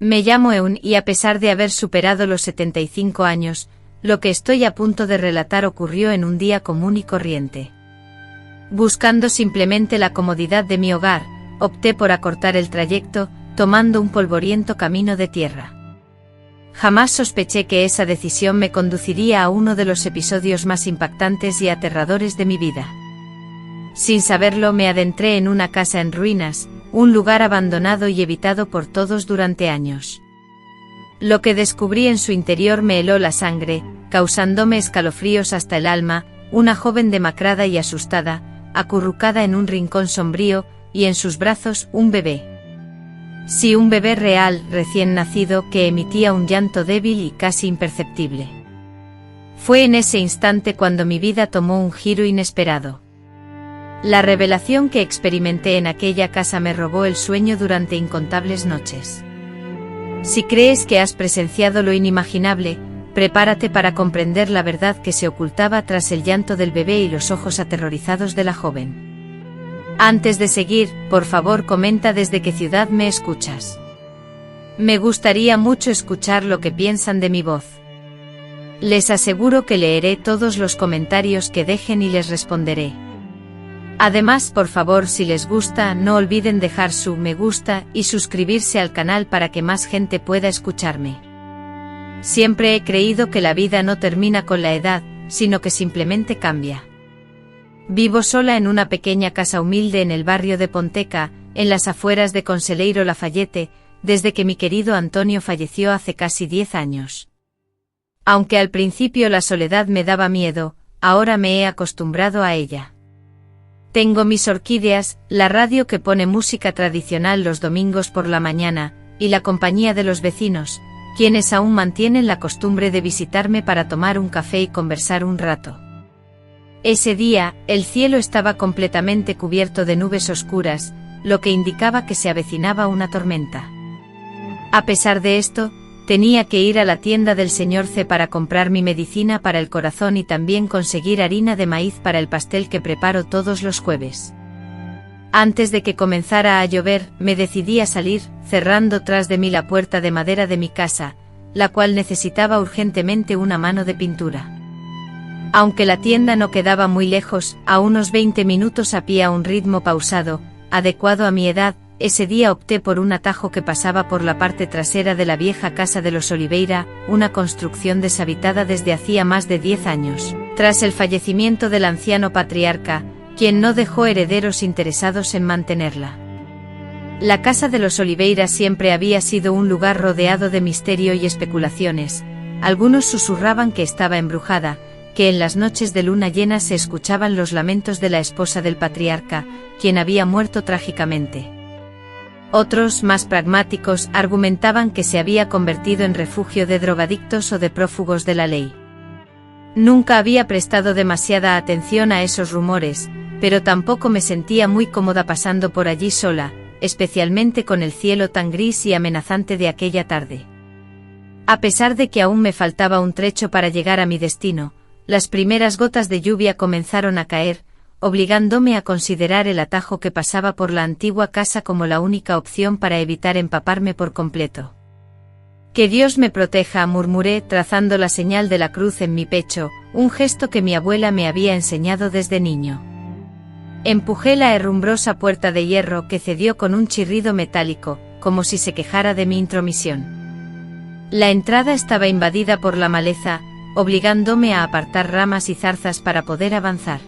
Me llamo Eun y a pesar de haber superado los 75 años, lo que estoy a punto de relatar ocurrió en un día común y corriente. Buscando simplemente la comodidad de mi hogar, opté por acortar el trayecto, tomando un polvoriento camino de tierra. Jamás sospeché que esa decisión me conduciría a uno de los episodios más impactantes y aterradores de mi vida. Sin saberlo, me adentré en una casa en ruinas, un lugar abandonado y evitado por todos durante años. Lo que descubrí en su interior me heló la sangre, causándome escalofríos hasta el alma, una joven demacrada y asustada, acurrucada en un rincón sombrío, y en sus brazos un bebé. Sí, un bebé real, recién nacido, que emitía un llanto débil y casi imperceptible. Fue en ese instante cuando mi vida tomó un giro inesperado. La revelación que experimenté en aquella casa me robó el sueño durante incontables noches. Si crees que has presenciado lo inimaginable, prepárate para comprender la verdad que se ocultaba tras el llanto del bebé y los ojos aterrorizados de la joven. Antes de seguir, por favor comenta desde qué ciudad me escuchas. Me gustaría mucho escuchar lo que piensan de mi voz. Les aseguro que leeré todos los comentarios que dejen y les responderé. Además, por favor, si les gusta, no olviden dejar su me gusta y suscribirse al canal para que más gente pueda escucharme. Siempre he creído que la vida no termina con la edad, sino que simplemente cambia. Vivo sola en una pequeña casa humilde en el barrio de Ponteca, en las afueras de Conselheiro Lafayette, desde que mi querido Antonio falleció hace casi 10 años. Aunque al principio la soledad me daba miedo, ahora me he acostumbrado a ella. Tengo mis orquídeas, la radio que pone música tradicional los domingos por la mañana, y la compañía de los vecinos, quienes aún mantienen la costumbre de visitarme para tomar un café y conversar un rato. Ese día, el cielo estaba completamente cubierto de nubes oscuras, lo que indicaba que se avecinaba una tormenta. A pesar de esto, tenía que ir a la tienda del señor C para comprar mi medicina para el corazón y también conseguir harina de maíz para el pastel que preparo todos los jueves. Antes de que comenzara a llover, me decidí a salir, cerrando tras de mí la puerta de madera de mi casa, la cual necesitaba urgentemente una mano de pintura. Aunque la tienda no quedaba muy lejos, a unos 20 minutos a pie a un ritmo pausado, adecuado a mi edad, ese día opté por un atajo que pasaba por la parte trasera de la vieja casa de los Oliveira, una construcción deshabitada desde hacía más de 10 años, tras el fallecimiento del anciano patriarca, quien no dejó herederos interesados en mantenerla. La casa de los Oliveira siempre había sido un lugar rodeado de misterio y especulaciones. Algunos susurraban que estaba embrujada, que en las noches de luna llena se escuchaban los lamentos de la esposa del patriarca, quien había muerto trágicamente. Otros, más pragmáticos, argumentaban que se había convertido en refugio de drogadictos o de prófugos de la ley. Nunca había prestado demasiada atención a esos rumores, pero tampoco me sentía muy cómoda pasando por allí sola, especialmente con el cielo tan gris y amenazante de aquella tarde. A pesar de que aún me faltaba un trecho para llegar a mi destino, las primeras gotas de lluvia comenzaron a caer, obligándome a considerar el atajo que pasaba por la antigua casa como la única opción para evitar empaparme por completo. Que Dios me proteja, murmuré, trazando la señal de la cruz en mi pecho, un gesto que mi abuela me había enseñado desde niño. Empujé la herrumbrosa puerta de hierro que cedió con un chirrido metálico, como si se quejara de mi intromisión. La entrada estaba invadida por la maleza, obligándome a apartar ramas y zarzas para poder avanzar.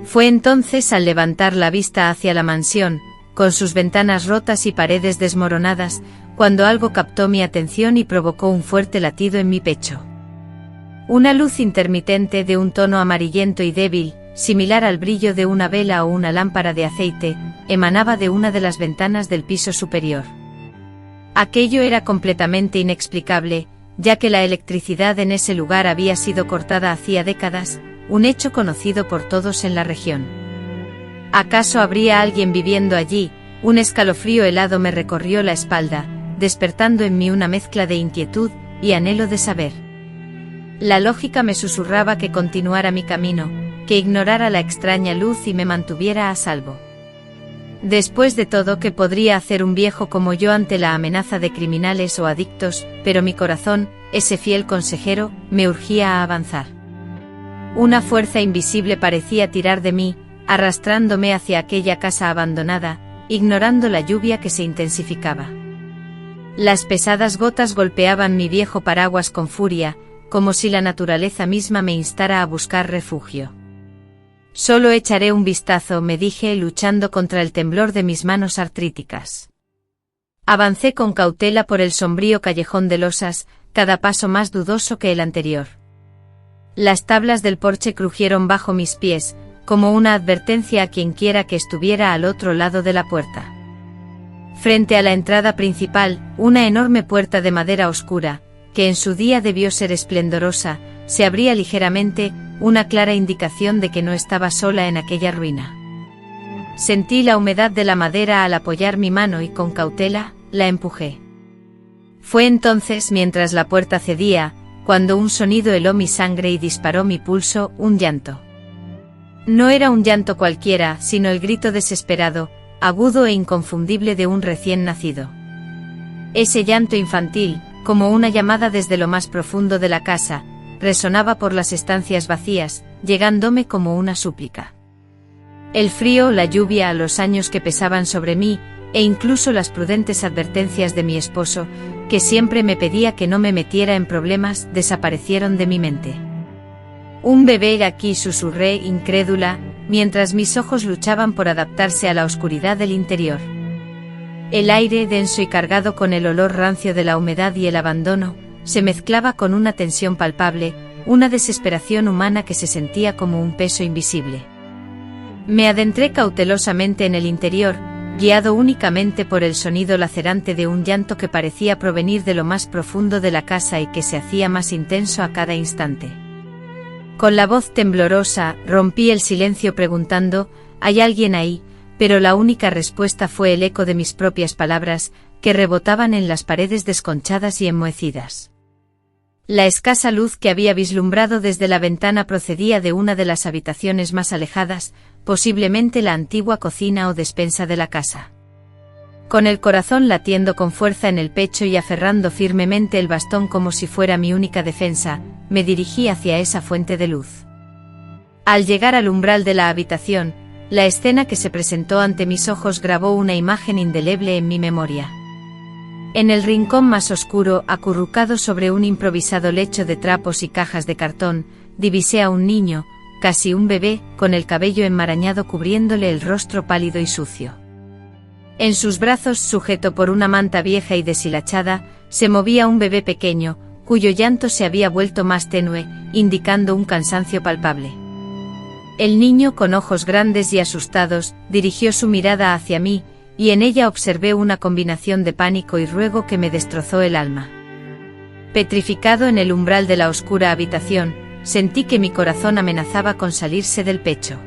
Fue entonces al levantar la vista hacia la mansión, con sus ventanas rotas y paredes desmoronadas, cuando algo captó mi atención y provocó un fuerte latido en mi pecho. Una luz intermitente de un tono amarillento y débil, similar al brillo de una vela o una lámpara de aceite, emanaba de una de las ventanas del piso superior. Aquello era completamente inexplicable, ya que la electricidad en ese lugar había sido cortada hacía décadas, un hecho conocido por todos en la región. ¿Acaso habría alguien viviendo allí? Un escalofrío helado me recorrió la espalda, despertando en mí una mezcla de inquietud y anhelo de saber. La lógica me susurraba que continuara mi camino, que ignorara la extraña luz y me mantuviera a salvo. Después de todo, ¿qué podría hacer un viejo como yo ante la amenaza de criminales o adictos? Pero mi corazón, ese fiel consejero, me urgía a avanzar. Una fuerza invisible parecía tirar de mí, arrastrándome hacia aquella casa abandonada, ignorando la lluvia que se intensificaba. Las pesadas gotas golpeaban mi viejo paraguas con furia, como si la naturaleza misma me instara a buscar refugio. Solo echaré un vistazo, me dije, luchando contra el temblor de mis manos artríticas. Avancé con cautela por el sombrío callejón de losas, cada paso más dudoso que el anterior. Las tablas del porche crujieron bajo mis pies, como una advertencia a quienquiera que estuviera al otro lado de la puerta. Frente a la entrada principal, una enorme puerta de madera oscura, que en su día debió ser esplendorosa, se abría ligeramente, una clara indicación de que no estaba sola en aquella ruina. Sentí la humedad de la madera al apoyar mi mano y con cautela, la empujé. Fue entonces, mientras la puerta cedía, cuando un sonido heló mi sangre y disparó mi pulso, un llanto. No era un llanto cualquiera, sino el grito desesperado, agudo e inconfundible de un recién nacido. Ese llanto infantil, como una llamada desde lo más profundo de la casa, resonaba por las estancias vacías, llegándome como una súplica. El frío, la lluvia, los años que pesaban sobre mí, e incluso las prudentes advertencias de mi esposo, que siempre me pedía que no me metiera en problemas, desaparecieron de mi mente. Un bebé aquí, susurré, incrédula, mientras mis ojos luchaban por adaptarse a la oscuridad del interior. El aire, denso y cargado con el olor rancio de la humedad y el abandono, se mezclaba con una tensión palpable, una desesperación humana que se sentía como un peso invisible. Me adentré cautelosamente en el interior, guiado únicamente por el sonido lacerante de un llanto que parecía provenir de lo más profundo de la casa y que se hacía más intenso a cada instante. Con la voz temblorosa, rompí el silencio preguntando, ¿hay alguien ahí? Pero la única respuesta fue el eco de mis propias palabras, que rebotaban en las paredes desconchadas y enmohecidas. La escasa luz que había vislumbrado desde la ventana procedía de una de las habitaciones más alejadas, posiblemente la antigua cocina o despensa de la casa. Con el corazón latiendo con fuerza en el pecho y aferrando firmemente el bastón como si fuera mi única defensa, me dirigí hacia esa fuente de luz. Al llegar al umbral de la habitación, la escena que se presentó ante mis ojos grabó una imagen indeleble en mi memoria. En el rincón más oscuro, acurrucado sobre un improvisado lecho de trapos y cajas de cartón, divisé a un niño, casi un bebé, con el cabello enmarañado cubriéndole el rostro pálido y sucio. En sus brazos, sujeto por una manta vieja y deshilachada, se movía un bebé pequeño, cuyo llanto se había vuelto más tenue, indicando un cansancio palpable. El niño, con ojos grandes y asustados, dirigió su mirada hacia mí, y en ella observé una combinación de pánico y ruego que me destrozó el alma. Petrificado en el umbral de la oscura habitación, sentí que mi corazón amenazaba con salirse del pecho.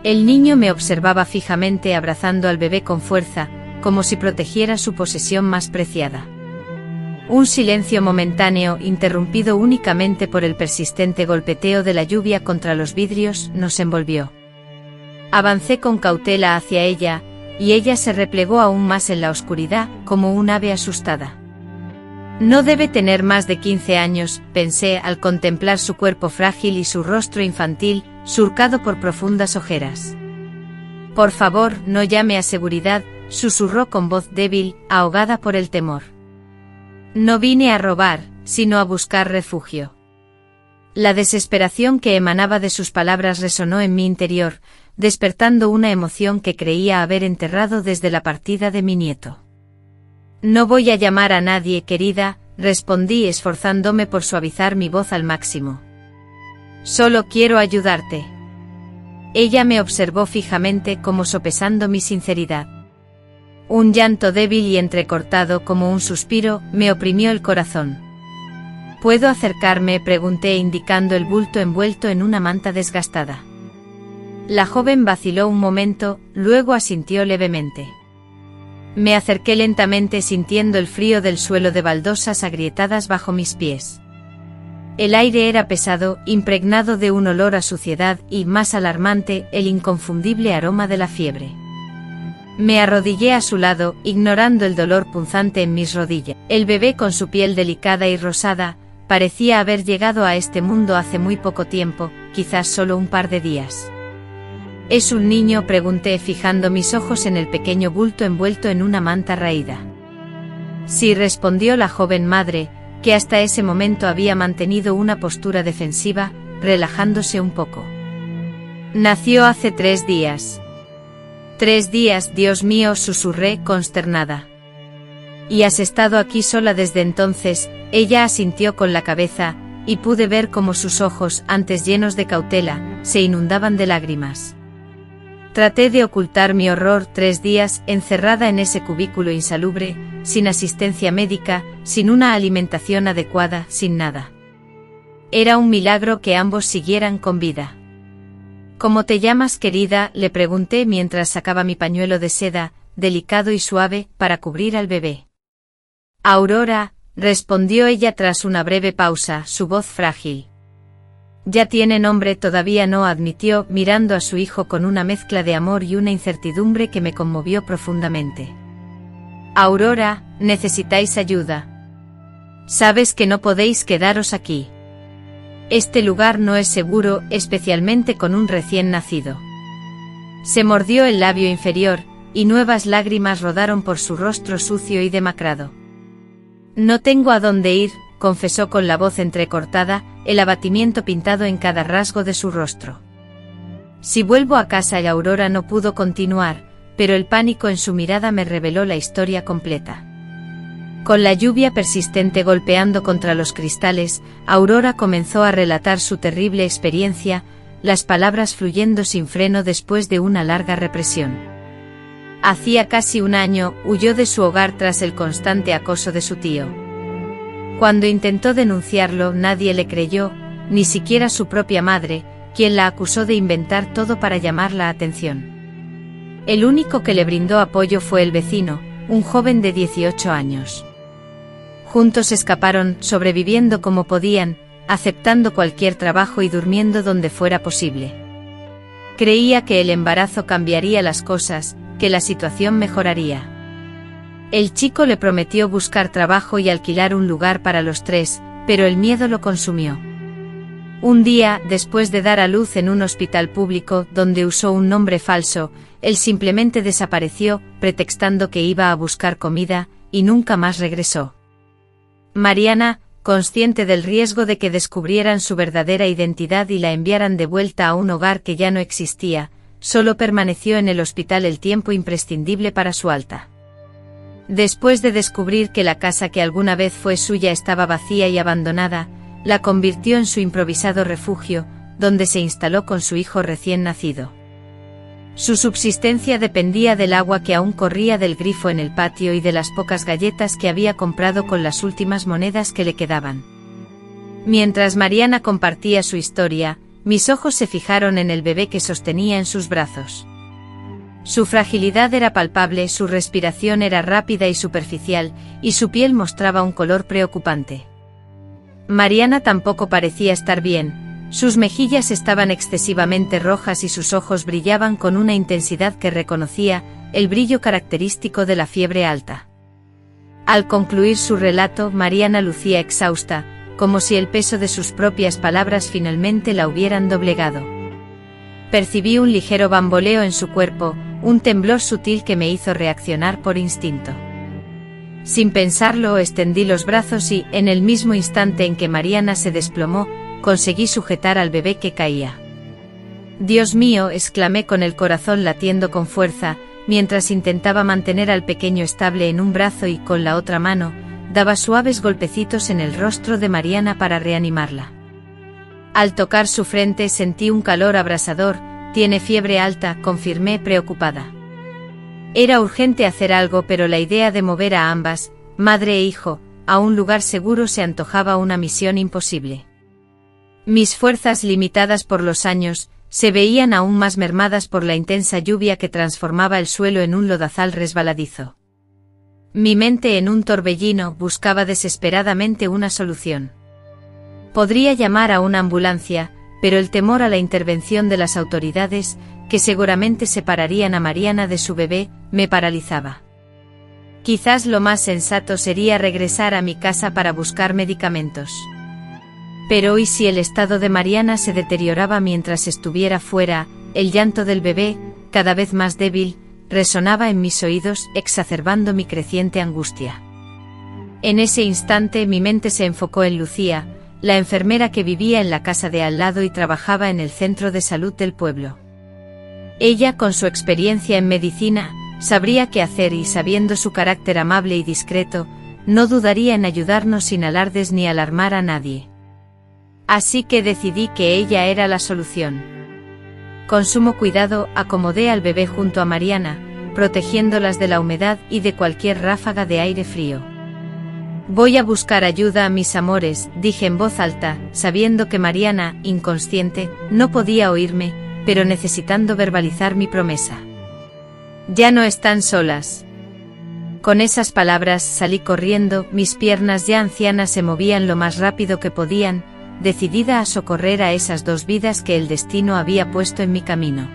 El niño me observaba fijamente abrazando al bebé con fuerza, como si protegiera su posesión más preciada. Un silencio momentáneo, interrumpido únicamente por el persistente golpeteo de la lluvia contra los vidrios, nos envolvió. Avancé con cautela hacia ella, y ella se replegó aún más en la oscuridad, como un ave asustada. No debe tener más de 15 años, pensé al contemplar su cuerpo frágil y su rostro infantil, surcado por profundas ojeras. Por favor, no llame a seguridad, susurró con voz débil, ahogada por el temor. No vine a robar, sino a buscar refugio. La desesperación que emanaba de sus palabras resonó en mi interior, despertando una emoción que creía haber enterrado desde la partida de mi nieto. No voy a llamar a nadie, querida, respondí esforzándome por suavizar mi voz al máximo. Solo quiero ayudarte. Ella me observó fijamente como sopesando mi sinceridad. Un llanto débil y entrecortado como un suspiro me oprimió el corazón. ¿Puedo acercarme?, pregunté indicando el bulto envuelto en una manta desgastada. La joven vaciló un momento, luego asintió levemente. Me acerqué lentamente sintiendo el frío del suelo de baldosas agrietadas bajo mis pies. El aire era pesado, impregnado de un olor a suciedad y, más alarmante, el inconfundible aroma de la fiebre. Me arrodillé a su lado, ignorando el dolor punzante en mis rodillas. El bebé, con su piel delicada y rosada, parecía haber llegado a este mundo hace muy poco tiempo, quizás solo un par de días. ¿Es un niño?, pregunté, fijando mis ojos en el pequeño bulto envuelto en una manta raída. Sí, respondió la joven madre, que hasta ese momento había mantenido una postura defensiva, relajándose un poco. Nació hace 3 días. 3 días, Dios mío, susurré, consternada. ¿Y has estado aquí sola desde entonces? Ella asintió con la cabeza, y pude ver cómo sus ojos, antes llenos de cautela, se inundaban de lágrimas. Traté de ocultar mi horror. 3 días, encerrada en ese cubículo insalubre, sin asistencia médica, sin una alimentación adecuada, sin nada. Era un milagro que ambos siguieran con vida. ¿Cómo te llamas, querida?, le pregunté mientras sacaba mi pañuelo de seda, delicado y suave, para cubrir al bebé. Aurora, respondió ella tras una breve pausa, su voz frágil. Ya tiene nombre, todavía no, admitió, mirando a su hijo con una mezcla de amor y una incertidumbre que me conmovió profundamente. Aurora, necesitáis ayuda. Sabes que no podéis quedaros aquí. Este lugar no es seguro, especialmente con un recién nacido. Se mordió el labio inferior, y nuevas lágrimas rodaron por su rostro sucio y demacrado. No tengo a dónde ir, confesó con la voz entrecortada, el abatimiento pintado en cada rasgo de su rostro. Si vuelvo a casa. Y Aurora no pudo continuar, pero el pánico en su mirada me reveló la historia completa. Con la lluvia persistente golpeando contra los cristales, Aurora comenzó a relatar su terrible experiencia, las palabras fluyendo sin freno después de una larga represión. Hacía casi 1 año, huyó de su hogar tras el constante acoso de su tío. Cuando intentó denunciarlo, nadie le creyó, ni siquiera su propia madre, quien la acusó de inventar todo para llamar la atención. El único que le brindó apoyo fue el vecino, un joven de 18 años. Juntos escaparon, sobreviviendo como podían, aceptando cualquier trabajo y durmiendo donde fuera posible. Creía que el embarazo cambiaría las cosas, que la situación mejoraría. El chico le prometió buscar trabajo y alquilar un lugar para los 3, pero el miedo lo consumió. Un día, después de dar a luz en un hospital público donde usó un nombre falso, él simplemente desapareció, pretextando que iba a buscar comida, y nunca más regresó. Mariana, consciente del riesgo de que descubrieran su verdadera identidad y la enviaran de vuelta a un hogar que ya no existía, solo permaneció en el hospital el tiempo imprescindible para su alta. Después de descubrir que la casa que alguna vez fue suya estaba vacía y abandonada, la convirtió en su improvisado refugio, donde se instaló con su hijo recién nacido. Su subsistencia dependía del agua que aún corría del grifo en el patio y de las pocas galletas que había comprado con las últimas monedas que le quedaban. Mientras Mariana compartía su historia, mis ojos se fijaron en el bebé que sostenía en sus brazos. Su fragilidad era palpable, su respiración era rápida y superficial, y su piel mostraba un color preocupante. Mariana tampoco parecía estar bien. Sus mejillas estaban excesivamente rojas y sus ojos brillaban con una intensidad que reconocía, el brillo característico de la fiebre alta. Al concluir su relato, Mariana lucía exhausta, como si el peso de sus propias palabras finalmente la hubieran doblegado. Percibí un ligero bamboleo en su cuerpo, un temblor sutil que me hizo reaccionar por instinto. Sin pensarlo, extendí los brazos y, en el mismo instante en que Mariana se desplomó, conseguí sujetar al bebé que caía. «Dios mío», exclamé con el corazón latiendo con fuerza, mientras intentaba mantener al pequeño estable en un brazo y, con la otra mano, daba suaves golpecitos en el rostro de Mariana para reanimarla. Al tocar su frente sentí un calor abrasador. «Tiene fiebre alta», confirmé preocupada. Era urgente hacer algo, pero la idea de mover a ambas, madre e hijo, a un lugar seguro se antojaba una misión imposible. Mis fuerzas, limitadas por los años, se veían aún más mermadas por la intensa lluvia que transformaba el suelo en un lodazal resbaladizo. Mi mente, en un torbellino, buscaba desesperadamente una solución. Podría llamar a una ambulancia, pero el temor a la intervención de las autoridades, que seguramente separarían a Mariana de su bebé, me paralizaba. Quizás lo más sensato sería regresar a mi casa para buscar medicamentos. Pero ¿y si el estado de Mariana se deterioraba mientras estuviera fuera? El llanto del bebé, cada vez más débil, resonaba en mis oídos, exacerbando mi creciente angustia. En ese instante mi mente se enfocó en Lucía, la enfermera que vivía en la casa de al lado y trabajaba en el centro de salud del pueblo. Ella, con su experiencia en medicina, sabría qué hacer y, sabiendo su carácter amable y discreto, no dudaría en ayudarnos sin alardes ni alarmar a nadie. Así que decidí que ella era la solución. Con sumo cuidado acomodé al bebé junto a Mariana, protegiéndolas de la humedad y de cualquier ráfaga de aire frío. «Voy a buscar ayuda a mis amores», dije en voz alta, sabiendo que Mariana, inconsciente, no podía oírme, pero necesitando verbalizar mi promesa. «Ya no están solas». Con esas palabras salí corriendo, mis piernas ya ancianas se movían lo más rápido que podían, decidida a socorrer a esas dos vidas que el destino había puesto en mi camino.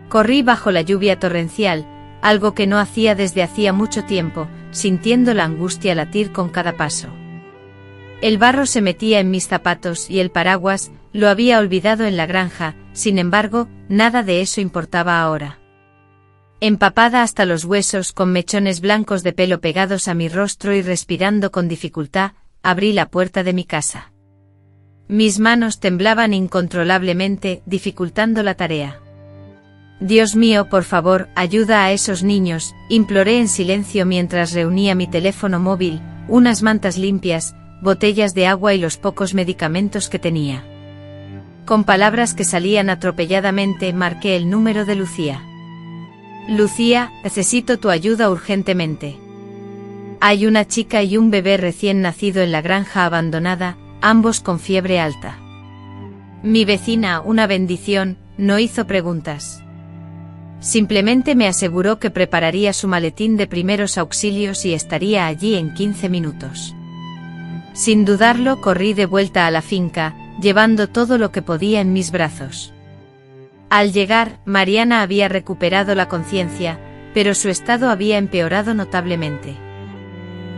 Corrí bajo la lluvia torrencial, algo que no hacía desde hacía mucho tiempo, sintiendo la angustia latir con cada paso. El barro se metía en mis zapatos y el paraguas lo había olvidado en la granja, sin embargo, nada de eso importaba ahora. Empapada hasta los huesos, con mechones blancos de pelo pegados a mi rostro y respirando con dificultad, abrí la puerta de mi casa. Mis manos temblaban incontrolablemente, dificultando la tarea. «Dios mío, por favor, ayuda a esos niños», imploré en silencio mientras reunía mi teléfono móvil, unas mantas limpias, botellas de agua y los pocos medicamentos que tenía. Con palabras que salían atropelladamente marqué el número de Lucía. «Lucía, necesito tu ayuda urgentemente. Hay una chica y un bebé recién nacido en la granja abandonada, ambos con fiebre alta. Mi vecina, una bendición, no hizo preguntas. Simplemente me aseguró que prepararía su maletín de primeros auxilios y estaría allí en 15 minutos. Sin dudarlo, corrí de vuelta a la finca, llevando todo lo que podía en mis brazos. Al llegar, Mariana había recuperado la conciencia, pero su estado había empeorado notablemente.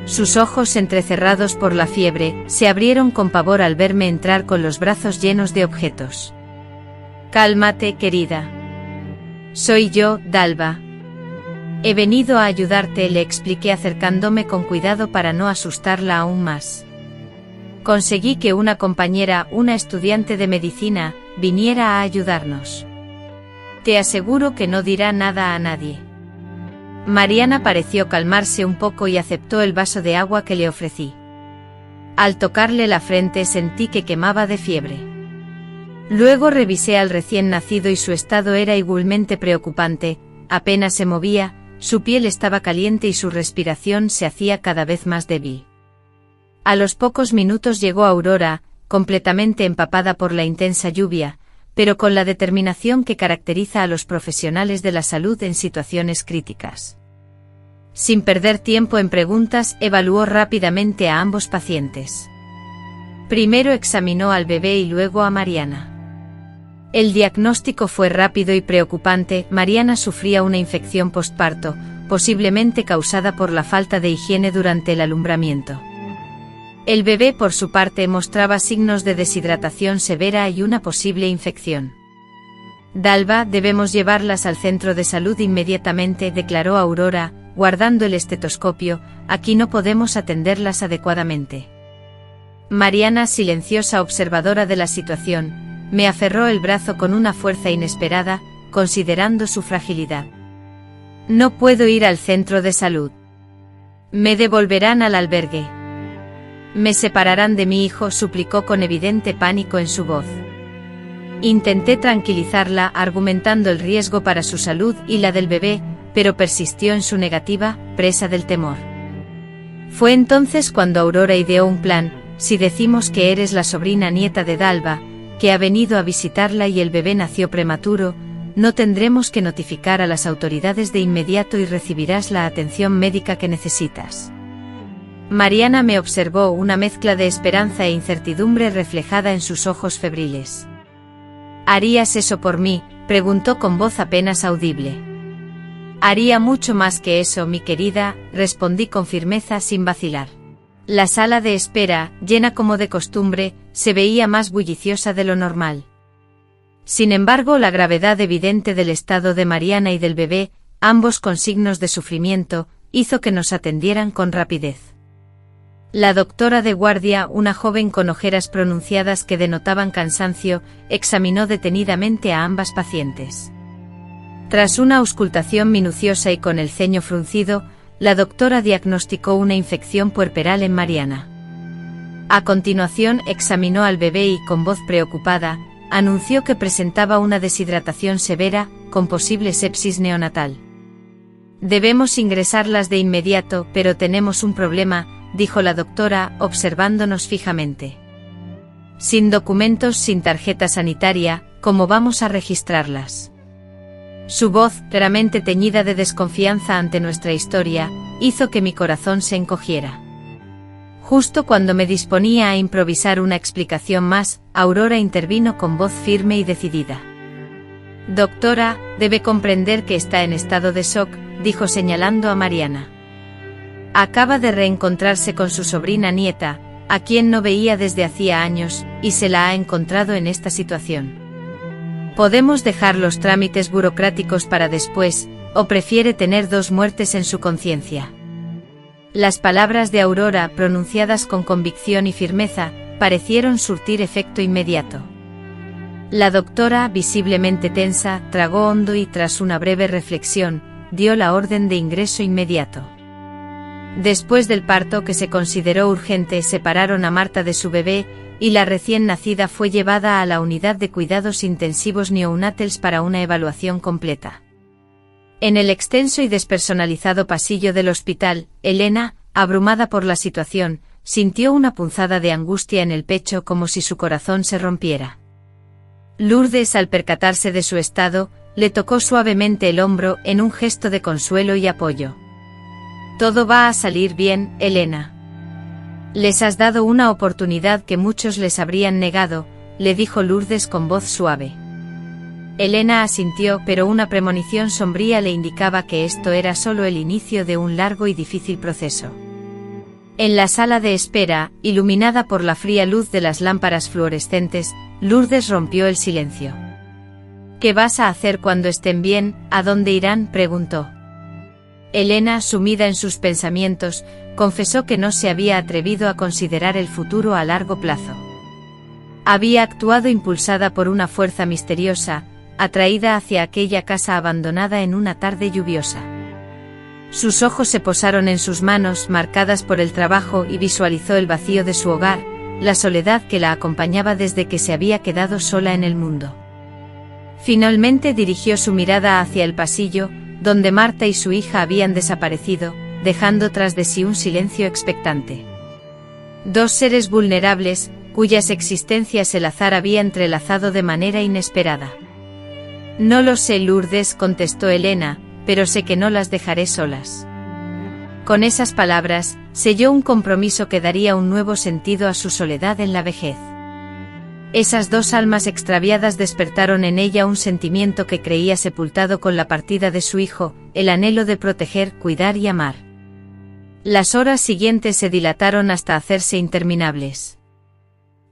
Sus ojos, entrecerrados por la fiebre, se abrieron con pavor al verme entrar con los brazos llenos de objetos. «Cálmate, querida. Soy yo, Dalva. He venido a ayudarte», le expliqué acercándome con cuidado para no asustarla aún más. Conseguí que una compañera, una estudiante de medicina, viniera a ayudarnos. «Te aseguro que no dirá nada a nadie». Mariana pareció calmarse un poco y aceptó el vaso de agua que le ofrecí. Al tocarle la frente sentí que quemaba de fiebre. Luego revisé al recién nacido y su estado era igualmente preocupante, apenas se movía, su piel estaba caliente y su respiración se hacía cada vez más débil. A los pocos minutos llegó Aurora, completamente empapada por la intensa lluvia, pero con la determinación que caracteriza a los profesionales de la salud en situaciones críticas. Sin perder tiempo en preguntas, evaluó rápidamente a ambos pacientes. Primero examinó al bebé y luego a Mariana. El diagnóstico fue rápido y preocupante. Mariana sufría una infección postparto, posiblemente causada por la falta de higiene durante el alumbramiento. El bebé, por su parte, mostraba signos de deshidratación severa y una posible infección. «Dalva, debemos llevarlas al centro de salud inmediatamente», declaró Aurora, guardando el estetoscopio. «Aquí no podemos atenderlas adecuadamente». Mariana, silenciosa observadora de la situación, me aferró el brazo con una fuerza inesperada, considerando su fragilidad. «No puedo ir al centro de salud. Me devolverán al albergue. Me separarán de mi hijo», suplicó con evidente pánico en su voz. Intenté tranquilizarla argumentando el riesgo para su salud y la del bebé, pero persistió en su negativa, presa del temor. Fue entonces cuando Aurora ideó un plan: si decimos que eres la sobrina nieta de Dalva, que ha venido a visitarla y el bebé nació prematuro, no tendremos que notificar a las autoridades de inmediato y recibirás la atención médica que necesitas. Mariana me observó, una mezcla de esperanza e incertidumbre reflejada en sus ojos febriles. «¿Harías eso por mí?», preguntó con voz apenas audible. Haría mucho más que eso, mi querida, respondí con firmeza sin vacilar. La sala de espera, llena como de costumbre, se veía más bulliciosa de lo normal. Sin embargo, la gravedad evidente del estado de Mariana y del bebé, ambos con signos de sufrimiento, hizo que nos atendieran con rapidez. La doctora de guardia, una joven con ojeras pronunciadas que denotaban cansancio, examinó detenidamente a ambas pacientes. Tras una auscultación minuciosa y con el ceño fruncido, la doctora diagnosticó una infección puerperal en Mariana. A continuación examinó al bebé y, con voz preocupada, anunció que presentaba una deshidratación severa, con posible sepsis neonatal. Debemos ingresarlas de inmediato, pero tenemos un problema, dijo la doctora, observándonos fijamente. Sin documentos, sin tarjeta sanitaria, ¿cómo vamos a registrarlas? Su voz, claramente teñida de desconfianza ante nuestra historia, hizo que mi corazón se encogiera. Justo cuando me disponía a improvisar una explicación más, Aurora intervino con voz firme y decidida. Doctora, debe comprender que está en estado de shock, dijo señalando a Mariana. Acaba de reencontrarse con su sobrina nieta, a quien no veía desde hacía años, y se la ha encontrado en esta situación. ¿Podemos dejar los trámites burocráticos para después, o prefiere tener 2 muertes en su conciencia? Las palabras de Aurora, pronunciadas con convicción y firmeza, parecieron surtir efecto inmediato. La doctora, visiblemente tensa, tragó hondo y, tras una breve reflexión, dio la orden de ingreso inmediato. Después del parto, que se consideró urgente, separaron a Marta de su bebé, y la recién nacida fue llevada a la unidad de cuidados intensivos neonatales para una evaluación completa. En el extenso y despersonalizado pasillo del hospital, Elena, abrumada por la situación, sintió una punzada de angustia en el pecho como si su corazón se rompiera. Lourdes, al percatarse de su estado, le tocó suavemente el hombro en un gesto de consuelo y apoyo. Todo va a salir bien, Elena. Les has dado una oportunidad que muchos les habrían negado, le dijo Lourdes con voz suave. Elena asintió, pero una premonición sombría le indicaba que esto era solo el inicio de un largo y difícil proceso. En la sala de espera, iluminada por la fría luz de las lámparas fluorescentes, Lourdes rompió el silencio. ¿Qué vas a hacer cuando estén bien? ¿A dónde irán?, preguntó. Elena, sumida en sus pensamientos, confesó que no se había atrevido a considerar el futuro a largo plazo. Había actuado impulsada por una fuerza misteriosa, atraída hacia aquella casa abandonada en una tarde lluviosa. Sus ojos se posaron en sus manos, marcadas por el trabajo, y visualizó el vacío de su hogar, la soledad que la acompañaba desde que se había quedado sola en el mundo. Finalmente dirigió su mirada hacia el pasillo, donde Marta y su hija habían desaparecido, dejando tras de sí un silencio expectante. 2 seres vulnerables, cuyas existencias el azar había entrelazado de manera inesperada. No lo sé, Lourdes, contestó Elena, pero sé que no las dejaré solas. Con esas palabras, selló un compromiso que daría un nuevo sentido a su soledad en la vejez. Esas 2 almas extraviadas despertaron en ella un sentimiento que creía sepultado con la partida de su hijo, el anhelo de proteger, cuidar y amar. Las horas siguientes se dilataron hasta hacerse interminables.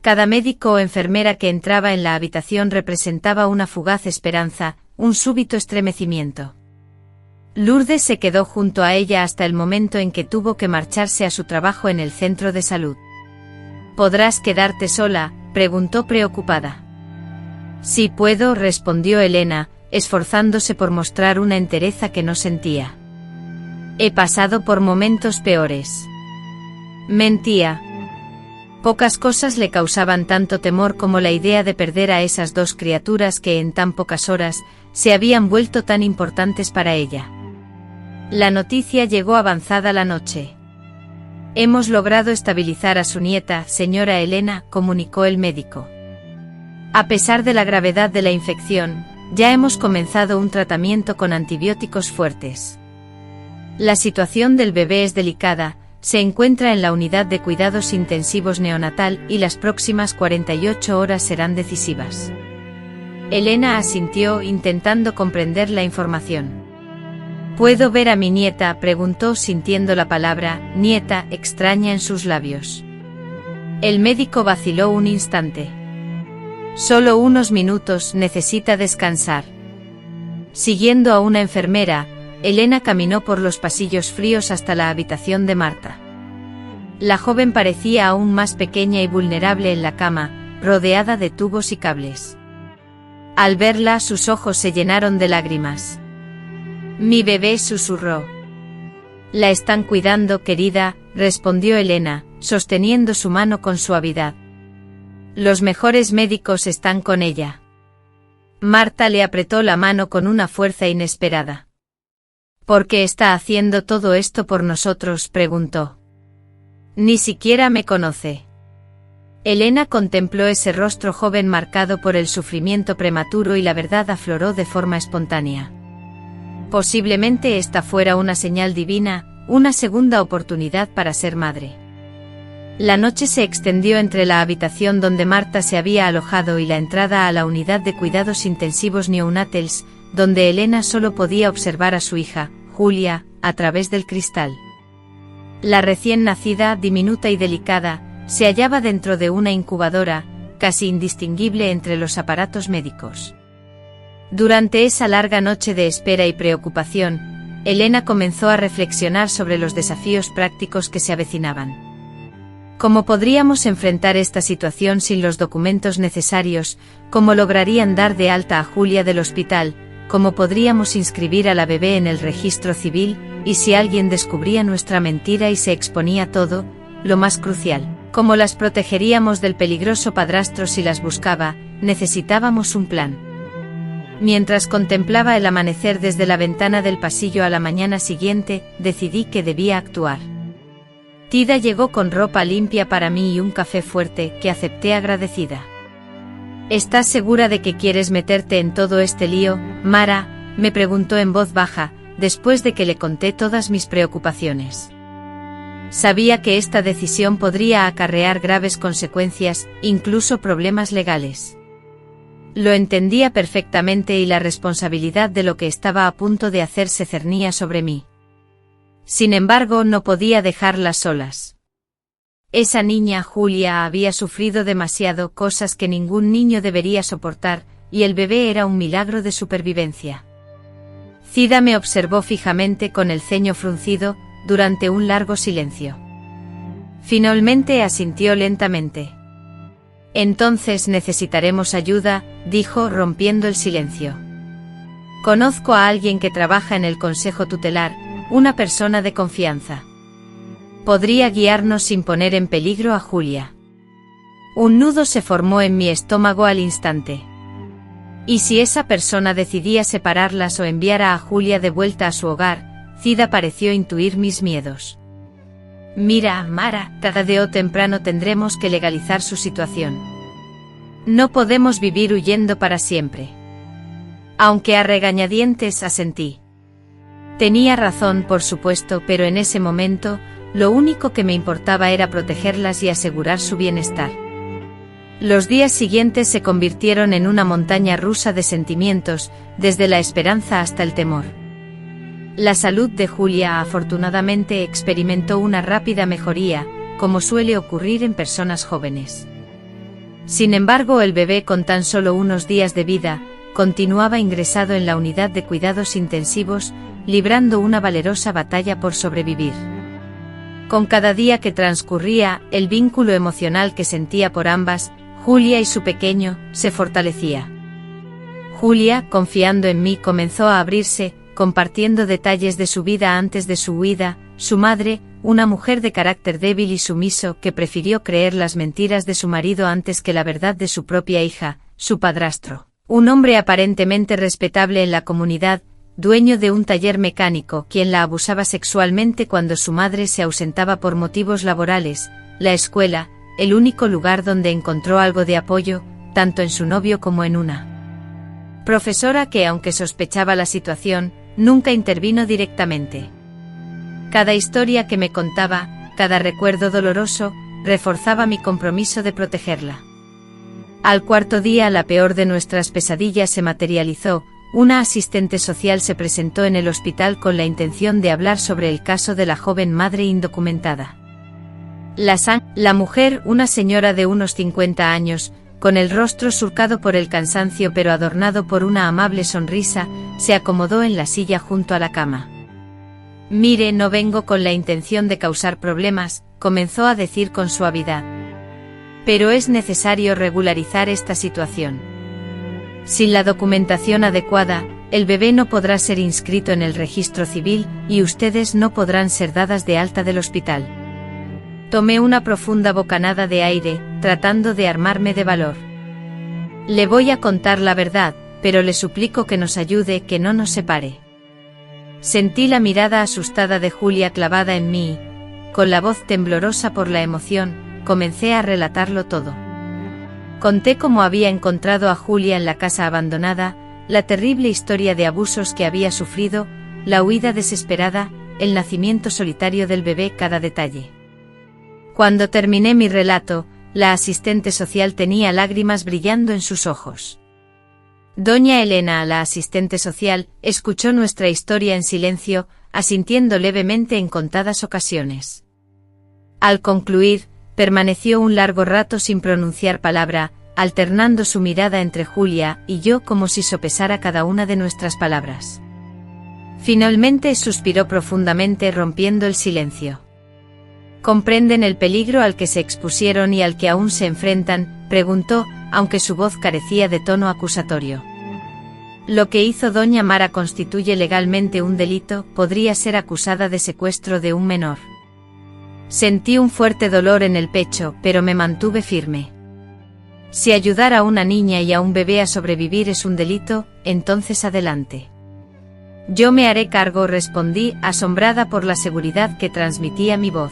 Cada médico o enfermera que entraba en la habitación representaba una fugaz esperanza, un súbito estremecimiento. Lourdes se quedó junto a ella hasta el momento en que tuvo que marcharse a su trabajo en el centro de salud. ¿Podrás quedarte sola?, preguntó preocupada. Sí puedo, respondió Elena, esforzándose por mostrar una entereza que no sentía. He pasado por momentos peores. Mentía. Pocas cosas le causaban tanto temor como la idea de perder a esas 2 criaturas que en tan pocas horas se habían vuelto tan importantes para ella. La noticia llegó avanzada la noche. Hemos logrado estabilizar a su nieta, señora Elena, comunicó el médico. A pesar de la gravedad de la infección, ya hemos comenzado un tratamiento con antibióticos fuertes. La situación del bebé es delicada, se encuentra en la unidad de cuidados intensivos neonatal y las próximas 48 horas serán decisivas. Elena asintió, intentando comprender la información. ¿Puedo ver a mi nieta?, preguntó, sintiendo la palabra nieta extraña en sus labios. El médico vaciló un instante. Solo unos minutos, necesita descansar. Siguiendo a una enfermera, Elena caminó por los pasillos fríos hasta la habitación de Marta. La joven parecía aún más pequeña y vulnerable en la cama, rodeada de tubos y cables. Al verla, sus ojos se llenaron de lágrimas. «Mi bebé», susurró. «La están cuidando, querida», respondió Elena, sosteniendo su mano con suavidad. «Los mejores médicos están con ella». Marta le apretó la mano con una fuerza inesperada. «¿Por qué está haciendo todo esto por nosotros?», preguntó. «Ni siquiera me conoce». Elena contempló ese rostro joven marcado por el sufrimiento prematuro y la verdad afloró de forma espontánea. Posiblemente esta fuera una señal divina, una segunda oportunidad para ser madre. La noche se extendió entre la habitación donde Marta se había alojado y la entrada a la unidad de cuidados intensivos neonatals, donde Elena solo podía observar a su hija, Julia, a través del cristal. La recién nacida, diminuta y delicada, se hallaba dentro de una incubadora, casi indistinguible entre los aparatos médicos. Durante esa larga noche de espera y preocupación, Elena comenzó a reflexionar sobre los desafíos prácticos que se avecinaban. ¿Cómo podríamos enfrentar esta situación sin los documentos necesarios? ¿Cómo lograrían dar de alta a Julia del hospital? ¿Cómo podríamos inscribir a la bebé en el registro civil? ¿Y si alguien descubría nuestra mentira y se exponía todo? Lo más crucial, ¿cómo las protegeríamos del peligroso padrastro si las buscaba? Necesitábamos un plan. Mientras contemplaba el amanecer desde la ventana del pasillo a la mañana siguiente, decidí que debía actuar. Tida llegó con ropa limpia para mí y un café fuerte, que acepté agradecida. ¿Estás segura de que quieres meterte en todo este lío, Mara?, me preguntó en voz baja, después de que le conté todas mis preocupaciones. Sabía que esta decisión podría acarrear graves consecuencias, incluso problemas legales. Lo entendía perfectamente y la responsabilidad de lo que estaba a punto de hacer se cernía sobre mí. Sin embargo, no podía dejarlas solas. Esa niña, Julia, había sufrido demasiado, cosas que ningún niño debería soportar, y el bebé era un milagro de supervivencia. Tida me observó fijamente con el ceño fruncido, durante un largo silencio. Finalmente asintió lentamente. «Entonces necesitaremos ayuda», dijo, rompiendo el silencio. «Conozco a alguien que trabaja en el consejo tutelar, una persona de confianza. Podría guiarnos sin poner en peligro a Julia». Un nudo se formó en mi estómago al instante. ¿Y si esa persona decidía separarlas o enviara a Julia de vuelta a su hogar? Tida pareció intuir mis miedos. «Mira, Mara, tarde o temprano tendremos que legalizar su situación. No podemos vivir huyendo para siempre». Aunque a regañadientes asentí. Tenía razón, por supuesto, pero en ese momento, lo único que me importaba era protegerlas y asegurar su bienestar. Los días siguientes se convirtieron en una montaña rusa de sentimientos, desde la esperanza hasta el temor. La salud de Julia afortunadamente experimentó una rápida mejoría, como suele ocurrir en personas jóvenes. Sin embargo, el bebé, con tan solo unos días de vida, continuaba ingresado en la unidad de cuidados intensivos, librando una valerosa batalla por sobrevivir. Con cada día que transcurría, el vínculo emocional que sentía por ambas, Julia y su pequeño, se fortalecía. Julia, confiando en mí, comenzó a abrirse, compartiendo detalles de su vida antes de su huida. Su madre, una mujer de carácter débil y sumiso que prefirió creer las mentiras de su marido antes que la verdad de su propia hija, su padrastro, un hombre aparentemente respetable en la comunidad, dueño de un taller mecánico, quien la abusaba sexualmente cuando su madre se ausentaba por motivos laborales. La escuela, el único lugar donde encontró algo de apoyo, tanto en su novio como en una profesora que, aunque sospechaba la situación, nunca intervino directamente. Cada historia que me contaba, cada recuerdo doloroso, reforzaba mi compromiso de protegerla. Al cuarto día, la peor de nuestras pesadillas se materializó. Una asistente social se presentó en el hospital con la intención de hablar sobre el caso de la joven madre indocumentada. La mujer, una señora de unos 50 años, con el rostro surcado por el cansancio pero adornado por una amable sonrisa, se acomodó en la silla junto a la cama. «Mire, no vengo con la intención de causar problemas», comenzó a decir con suavidad. «Pero es necesario regularizar esta situación. Sin la documentación adecuada, el bebé no podrá ser inscrito en el registro civil y ustedes no podrán ser dadas de alta del hospital». Tomé una profunda bocanada de aire, tratando de armarme de valor. «Le voy a contar la verdad, pero le suplico que nos ayude, que no nos separe». Sentí la mirada asustada de Julia clavada en mí y, con la voz temblorosa por la emoción, comencé a relatarlo todo. Conté cómo había encontrado a Julia en la casa abandonada, la terrible historia de abusos que había sufrido, la huida desesperada, el nacimiento solitario del bebé, cada detalle. Cuando terminé mi relato, la asistente social tenía lágrimas brillando en sus ojos. Doña Elena, la asistente social, escuchó nuestra historia en silencio, asintiendo levemente en contadas ocasiones. Al concluir, permaneció un largo rato sin pronunciar palabra, alternando su mirada entre Julia y yo como si sopesara cada una de nuestras palabras. Finalmente suspiró profundamente, rompiendo el silencio. «¿Comprenden el peligro al que se expusieron y al que aún se enfrentan?», preguntó, aunque su voz carecía de tono acusatorio. «Lo que hizo doña Mara constituye legalmente un delito, podría ser acusada de secuestro de un menor». Sentí un fuerte dolor en el pecho, pero me mantuve firme. Si ayudar a una niña y a un bebé a sobrevivir es un delito, entonces adelante. «Yo me haré cargo», respondí, asombrada por la seguridad que transmitía mi voz.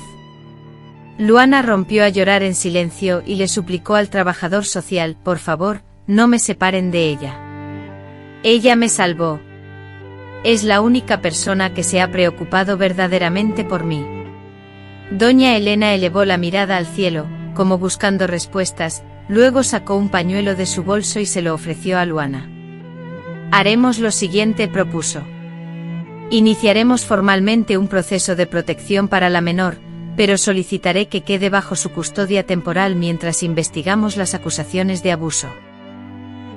Luana rompió a llorar en silencio y le suplicó al trabajador social: «Por favor, no me separen de ella. Ella me salvó. Es la única persona que se ha preocupado verdaderamente por mí». Doña Elena elevó la mirada al cielo, como buscando respuestas, luego sacó un pañuelo de su bolso y se lo ofreció a Luana. «Haremos lo siguiente», propuso. «Iniciaremos formalmente un proceso de protección para la menor, pero solicitaré que quede bajo su custodia temporal mientras investigamos las acusaciones de abuso.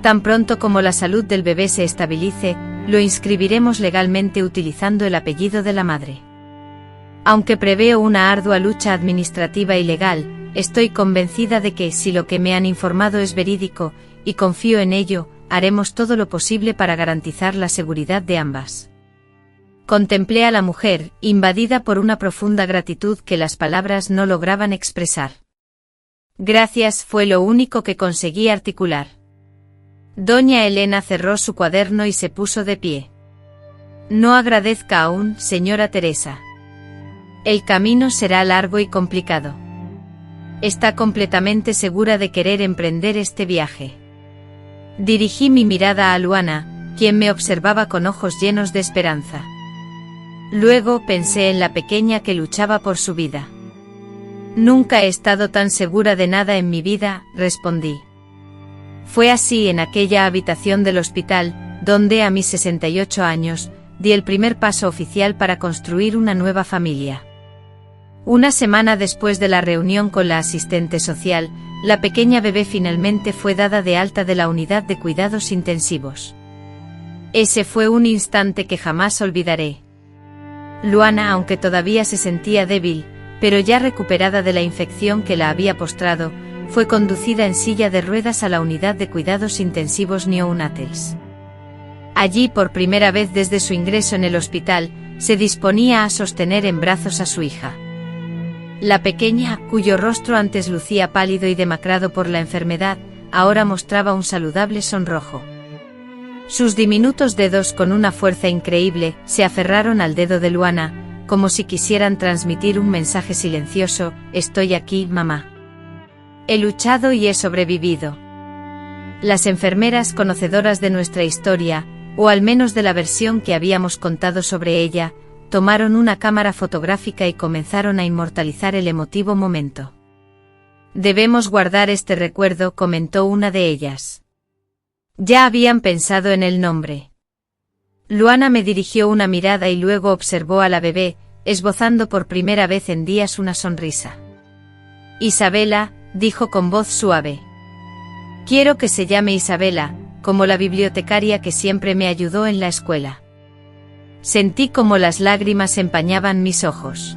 Tan pronto como la salud del bebé se estabilice, lo inscribiremos legalmente utilizando el apellido de la madre. Aunque preveo una ardua lucha administrativa y legal, estoy convencida de que, si lo que me han informado es verídico, y confío en ello, haremos todo lo posible para garantizar la seguridad de ambas». Contemplé a la mujer, invadida por una profunda gratitud que las palabras no lograban expresar. «Gracias», fue lo único que conseguí articular. Doña Elena cerró su cuaderno y se puso de pie. «No agradezca aún, señora Teresa. El camino será largo y complicado. ¿Está completamente segura de querer emprender este viaje?». Dirigí mi mirada a Luana, quien me observaba con ojos llenos de esperanza. Luego pensé en la pequeña que luchaba por su vida. «Nunca he estado tan segura de nada en mi vida», respondí. Fue así en aquella habitación del hospital, donde a mis 68 años, di el primer paso oficial para construir una nueva familia. Una semana después de la reunión con la asistente social, la pequeña bebé finalmente fue dada de alta de la unidad de cuidados intensivos. Ese fue un instante que jamás olvidaré. Luana, aunque todavía se sentía débil, pero ya recuperada de la infección que la había postrado, fue conducida en silla de ruedas a la unidad de cuidados intensivos neonatales. Allí, por primera vez desde su ingreso en el hospital, se disponía a sostener en brazos a su hija. La pequeña, cuyo rostro antes lucía pálido y demacrado por la enfermedad, ahora mostraba un saludable sonrojo. Sus diminutos dedos, con una fuerza increíble, se aferraron al dedo de Luana, como si quisieran transmitir un mensaje silencioso: «Estoy aquí, mamá. He luchado y he sobrevivido». Las enfermeras, conocedoras de nuestra historia, o al menos de la versión que habíamos contado sobre ella, tomaron una cámara fotográfica y comenzaron a inmortalizar el emotivo momento. Debemos guardar este recuerdo, comentó una de ellas. Ya habían pensado en el nombre. Luana me dirigió una mirada y luego observó a la bebé, esbozando por primera vez en días una sonrisa. Isabela, dijo con voz suave. Quiero que se llame Isabela, como la bibliotecaria que siempre me ayudó en la escuela. Sentí como las lágrimas empañaban mis ojos.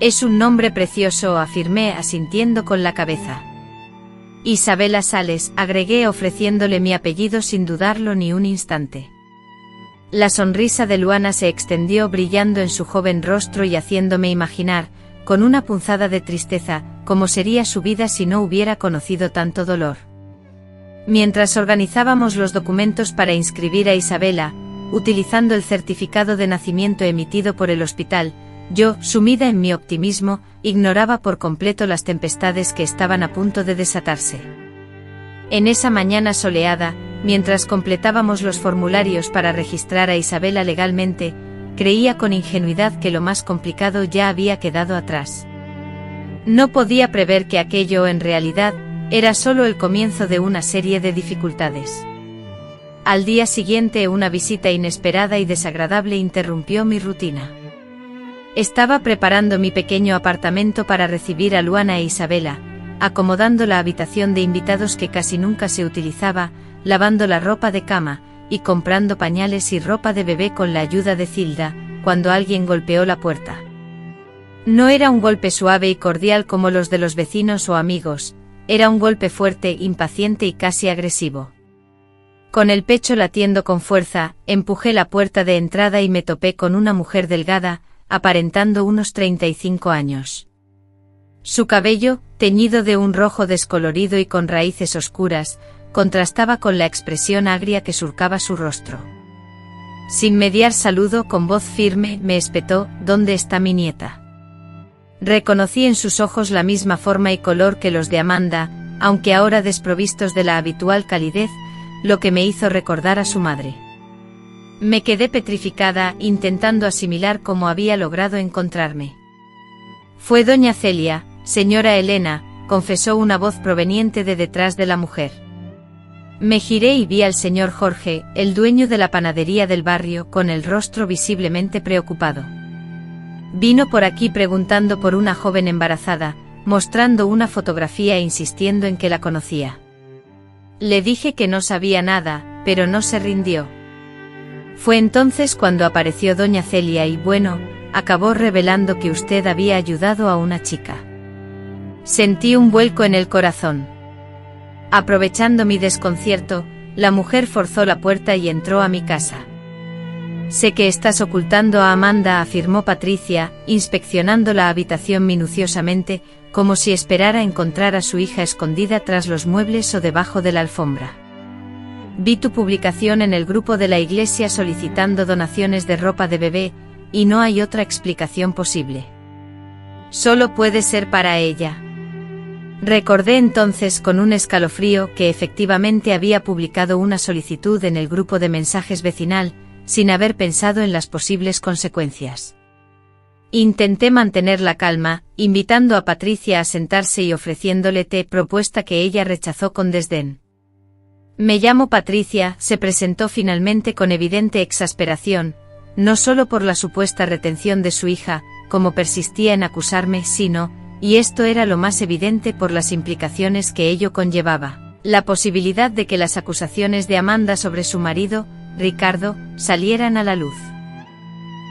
Es un nombre precioso, afirmé asintiendo con la cabeza. Isabela Sales, agregué ofreciéndole mi apellido sin dudarlo ni un instante. La sonrisa de Luana se extendió brillando en su joven rostro y haciéndome imaginar, con una punzada de tristeza, cómo sería su vida si no hubiera conocido tanto dolor. Mientras organizábamos los documentos para inscribir a Isabela, utilizando el certificado de nacimiento emitido por el hospital, yo, sumida en mi optimismo, ignoraba por completo las tempestades que estaban a punto de desatarse. En esa mañana soleada, mientras completábamos los formularios para registrar a Isabela legalmente, creía con ingenuidad que lo más complicado ya había quedado atrás. No podía prever que aquello en realidad era solo el comienzo de una serie de dificultades. Al día siguiente una visita inesperada y desagradable interrumpió mi rutina. Estaba preparando mi pequeño apartamento para recibir a Luana e Isabela, acomodando la habitación de invitados que casi nunca se utilizaba, lavando la ropa de cama, y comprando pañales y ropa de bebé con la ayuda de Zilda, cuando alguien golpeó la puerta. No era un golpe suave y cordial como los de los vecinos o amigos, era un golpe fuerte, impaciente y casi agresivo. Con el pecho latiendo con fuerza, empujé la puerta de entrada y me topé con una mujer delgada, aparentando unos 35 años. Su cabello, teñido de un rojo descolorido y con raíces oscuras, contrastaba con la expresión agria que surcaba su rostro. Sin mediar saludo, con voz firme, me espetó: ¿Dónde está mi nieta? Reconocí en sus ojos la misma forma y color que los de Amanda, aunque ahora desprovistos de la habitual calidez, lo que me hizo recordar a su madre. Me quedé petrificada, intentando asimilar cómo había logrado encontrarme. Fue doña Celia, señora Elena, confesó una voz proveniente de detrás de la mujer. Me giré y vi al señor Jorge, el dueño de la panadería del barrio, con el rostro visiblemente preocupado. Vino por aquí preguntando por una joven embarazada, mostrando una fotografía e insistiendo en que la conocía. Le dije que no sabía nada, pero no se rindió. Fue entonces cuando apareció doña Celia y, bueno, acabó revelando que usted había ayudado a una chica. Sentí un vuelco en el corazón. Aprovechando mi desconcierto, la mujer forzó la puerta y entró a mi casa. Sé que estás ocultando a Amanda, afirmó Patricia, inspeccionando la habitación minuciosamente, como si esperara encontrar a su hija escondida tras los muebles o debajo de la alfombra. Vi tu publicación en el grupo de la iglesia solicitando donaciones de ropa de bebé, y no hay otra explicación posible. Solo puede ser para ella. Recordé entonces con un escalofrío que efectivamente había publicado una solicitud en el grupo de mensajes vecinal, sin haber pensado en las posibles consecuencias. Intenté mantener la calma, invitando a Patricia a sentarse y ofreciéndole té, propuesta que ella rechazó con desdén. Me llamo Patricia, se presentó finalmente con evidente exasperación, no solo por la supuesta retención de su hija, como persistía en acusarme, sino, y esto era lo más evidente, por las implicaciones que ello conllevaba, la posibilidad de que las acusaciones de Amanda sobre su marido, Ricardo, salieran a la luz.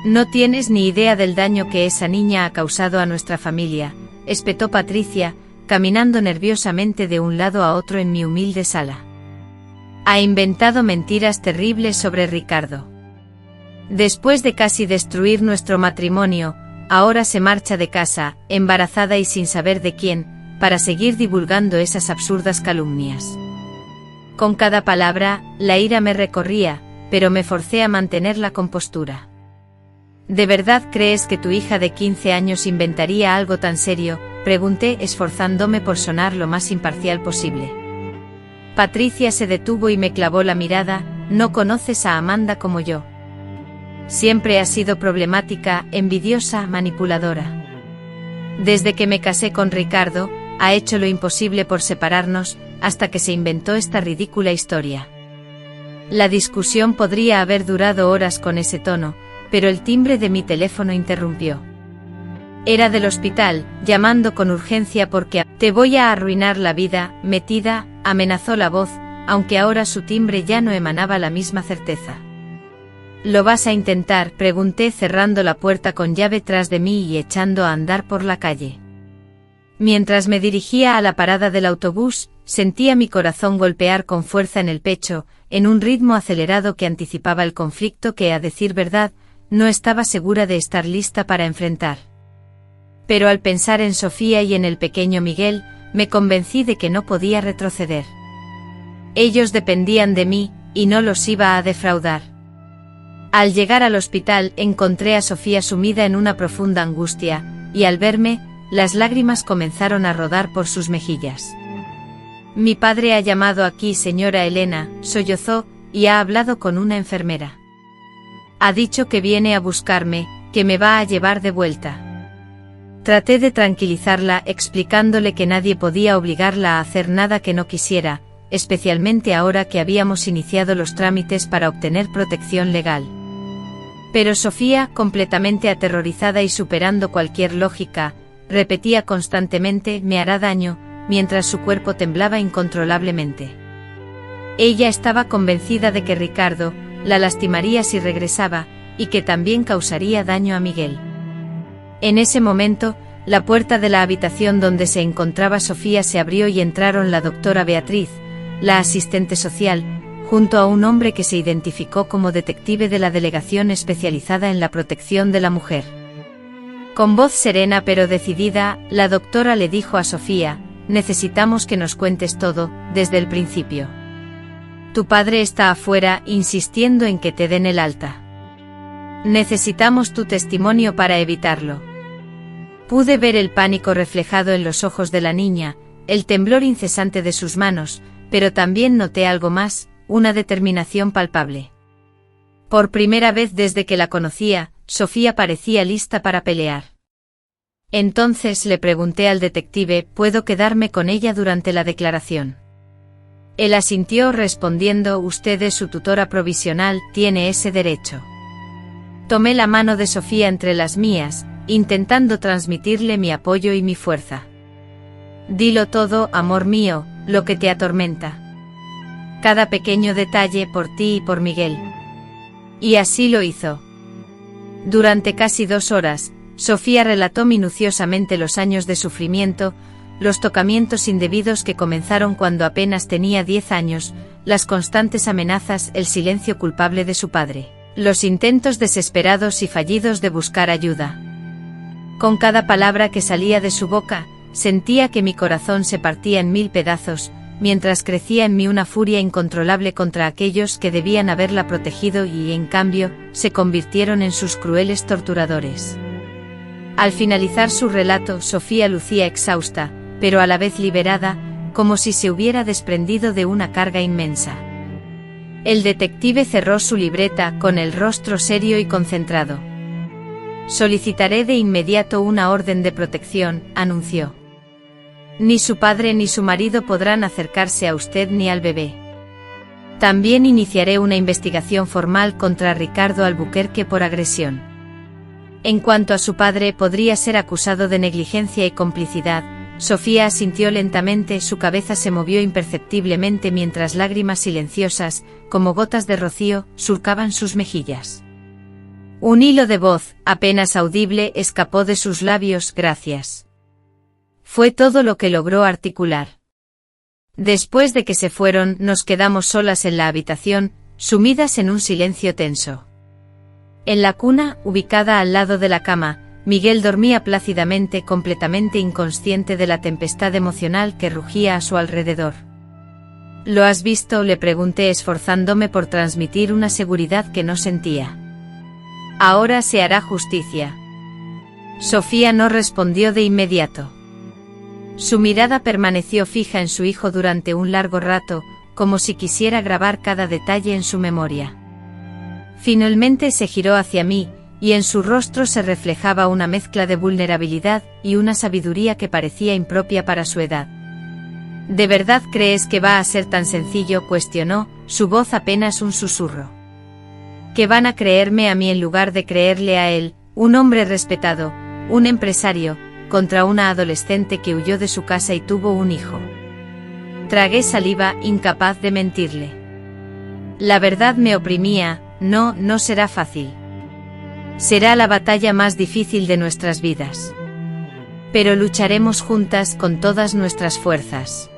No tienes ni idea del daño que esa niña ha causado a nuestra familia, espetó Patricia, caminando nerviosamente de un lado a otro en mi humilde sala. Ha inventado mentiras terribles sobre Ricardo. Después de casi destruir nuestro matrimonio, ahora se marcha de casa, embarazada y sin saber de quién, para seguir divulgando esas absurdas calumnias. Con cada palabra, la ira me recorría, pero me forcé a mantener la compostura. ¿De verdad crees que tu hija de 15 años inventaría algo tan serio?, pregunté, esforzándome por sonar lo más imparcial posible. Patricia se detuvo y me clavó la mirada. No conoces a Amanda como yo. Siempre ha sido problemática, envidiosa, manipuladora. Desde que me casé con Ricardo, ha hecho lo imposible por separarnos, hasta que se inventó esta ridícula historia. La discusión podría haber durado horas con ese tono, pero el timbre de mi teléfono interrumpió. Era del hospital, llamando con urgencia porque «Te voy a arruinar la vida, metida», amenazó la voz, aunque ahora su timbre ya no emanaba la misma certeza. «¿Lo vas a intentar?», pregunté cerrando la puerta con llave tras de mí y echando a andar por la calle. Mientras me dirigía a la parada del autobús, sentía mi corazón golpear con fuerza en el pecho, en un ritmo acelerado que anticipaba el conflicto que, a decir verdad, no estaba segura de estar lista para enfrentar. Pero al pensar en Sofía y en el pequeño Miguel, me convencí de que no podía retroceder. Ellos dependían de mí, y no los iba a defraudar. Al llegar al hospital encontré a Sofía sumida en una profunda angustia, y al verme, las lágrimas comenzaron a rodar por sus mejillas. «Mi padre ha llamado aquí, señora Elena», sollozó, «y ha hablado con una enfermera. Ha dicho que viene a buscarme, que me va a llevar de vuelta». Traté de tranquilizarla explicándole que nadie podía obligarla a hacer nada que no quisiera, especialmente ahora que habíamos iniciado los trámites para obtener protección legal. Pero Sofía, completamente aterrorizada y superando cualquier lógica, repetía constantemente «me hará daño», mientras su cuerpo temblaba incontrolablemente. Ella estaba convencida de que Ricardo la lastimaría si regresaba, y que también causaría daño a Miguel. En ese momento, la puerta de la habitación donde se encontraba Sofía se abrió y entraron la doctora Beatriz, la asistente social, junto a un hombre que se identificó como detective de la delegación especializada en la protección de la mujer. Con voz serena pero decidida, la doctora le dijo a Sofía: «Necesitamos que nos cuentes todo, desde el principio. Tu padre está afuera insistiendo en que te den el alta. Necesitamos tu testimonio para evitarlo». Pude ver el pánico reflejado en los ojos de la niña, el temblor incesante de sus manos, pero también noté algo más, una determinación palpable. Por primera vez desde que la conocía, Sofía parecía lista para pelear. Entonces le pregunté al detective: «¿Puedo quedarme con ella durante la declaración?». Él asintió respondiendo: «Usted es su tutora provisional, tiene ese derecho». Tomé la mano de Sofía entre las mías, intentando transmitirle mi apoyo y mi fuerza. «Dilo todo, amor mío, lo que te atormenta. Cada pequeño detalle por ti y por Miguel». Y así lo hizo. Durante casi 2 horas, Sofía relató minuciosamente los años de sufrimiento, los tocamientos indebidos que comenzaron cuando apenas tenía 10 años, las constantes amenazas, el silencio culpable de su padre, los intentos desesperados y fallidos de buscar ayuda. Con cada palabra que salía de su boca, sentía que mi corazón se partía en 1000 pedazos, mientras crecía en mí una furia incontrolable contra aquellos que debían haberla protegido y, en cambio, se convirtieron en sus crueles torturadores. Al finalizar su relato, Sofía lucía exhausta, pero a la vez liberada, como si se hubiera desprendido de una carga inmensa. El detective cerró su libreta con el rostro serio y concentrado. «Solicitaré de inmediato una orden de protección», anunció. «Ni su padre ni su marido podrán acercarse a usted ni al bebé. También iniciaré una investigación formal contra Ricardo Albuquerque por agresión. En cuanto a su padre, podría ser acusado de negligencia y complicidad». Sofía asintió lentamente, su cabeza se movió imperceptiblemente mientras lágrimas silenciosas, como gotas de rocío, surcaban sus mejillas. Un hilo de voz, apenas audible, escapó de sus labios: «Gracias». Fue todo lo que logró articular. Después de que se fueron, nos quedamos solas en la habitación, sumidas en un silencio tenso. En la cuna, ubicada al lado de la cama, Miguel dormía plácidamente, completamente inconsciente de la tempestad emocional que rugía a su alrededor. «¿Lo has visto?», le pregunté, esforzándome por transmitir una seguridad que no sentía. «Ahora se hará justicia». Sofía no respondió de inmediato. Su mirada permaneció fija en su hijo durante un largo rato, como si quisiera grabar cada detalle en su memoria. Finalmente se giró hacia mí, y en su rostro se reflejaba una mezcla de vulnerabilidad y una sabiduría que parecía impropia para su edad. ¿De verdad crees que va a ser tan sencillo?, cuestionó, su voz apenas un susurro. ¿Que van a creerme a mí en lugar de creerle a él, un hombre respetado, un empresario, contra una adolescente que huyó de su casa y tuvo un hijo? Tragué saliva, incapaz de mentirle. La verdad me oprimía. No será fácil. Será la batalla más difícil de nuestras vidas. Pero lucharemos juntas con todas nuestras fuerzas.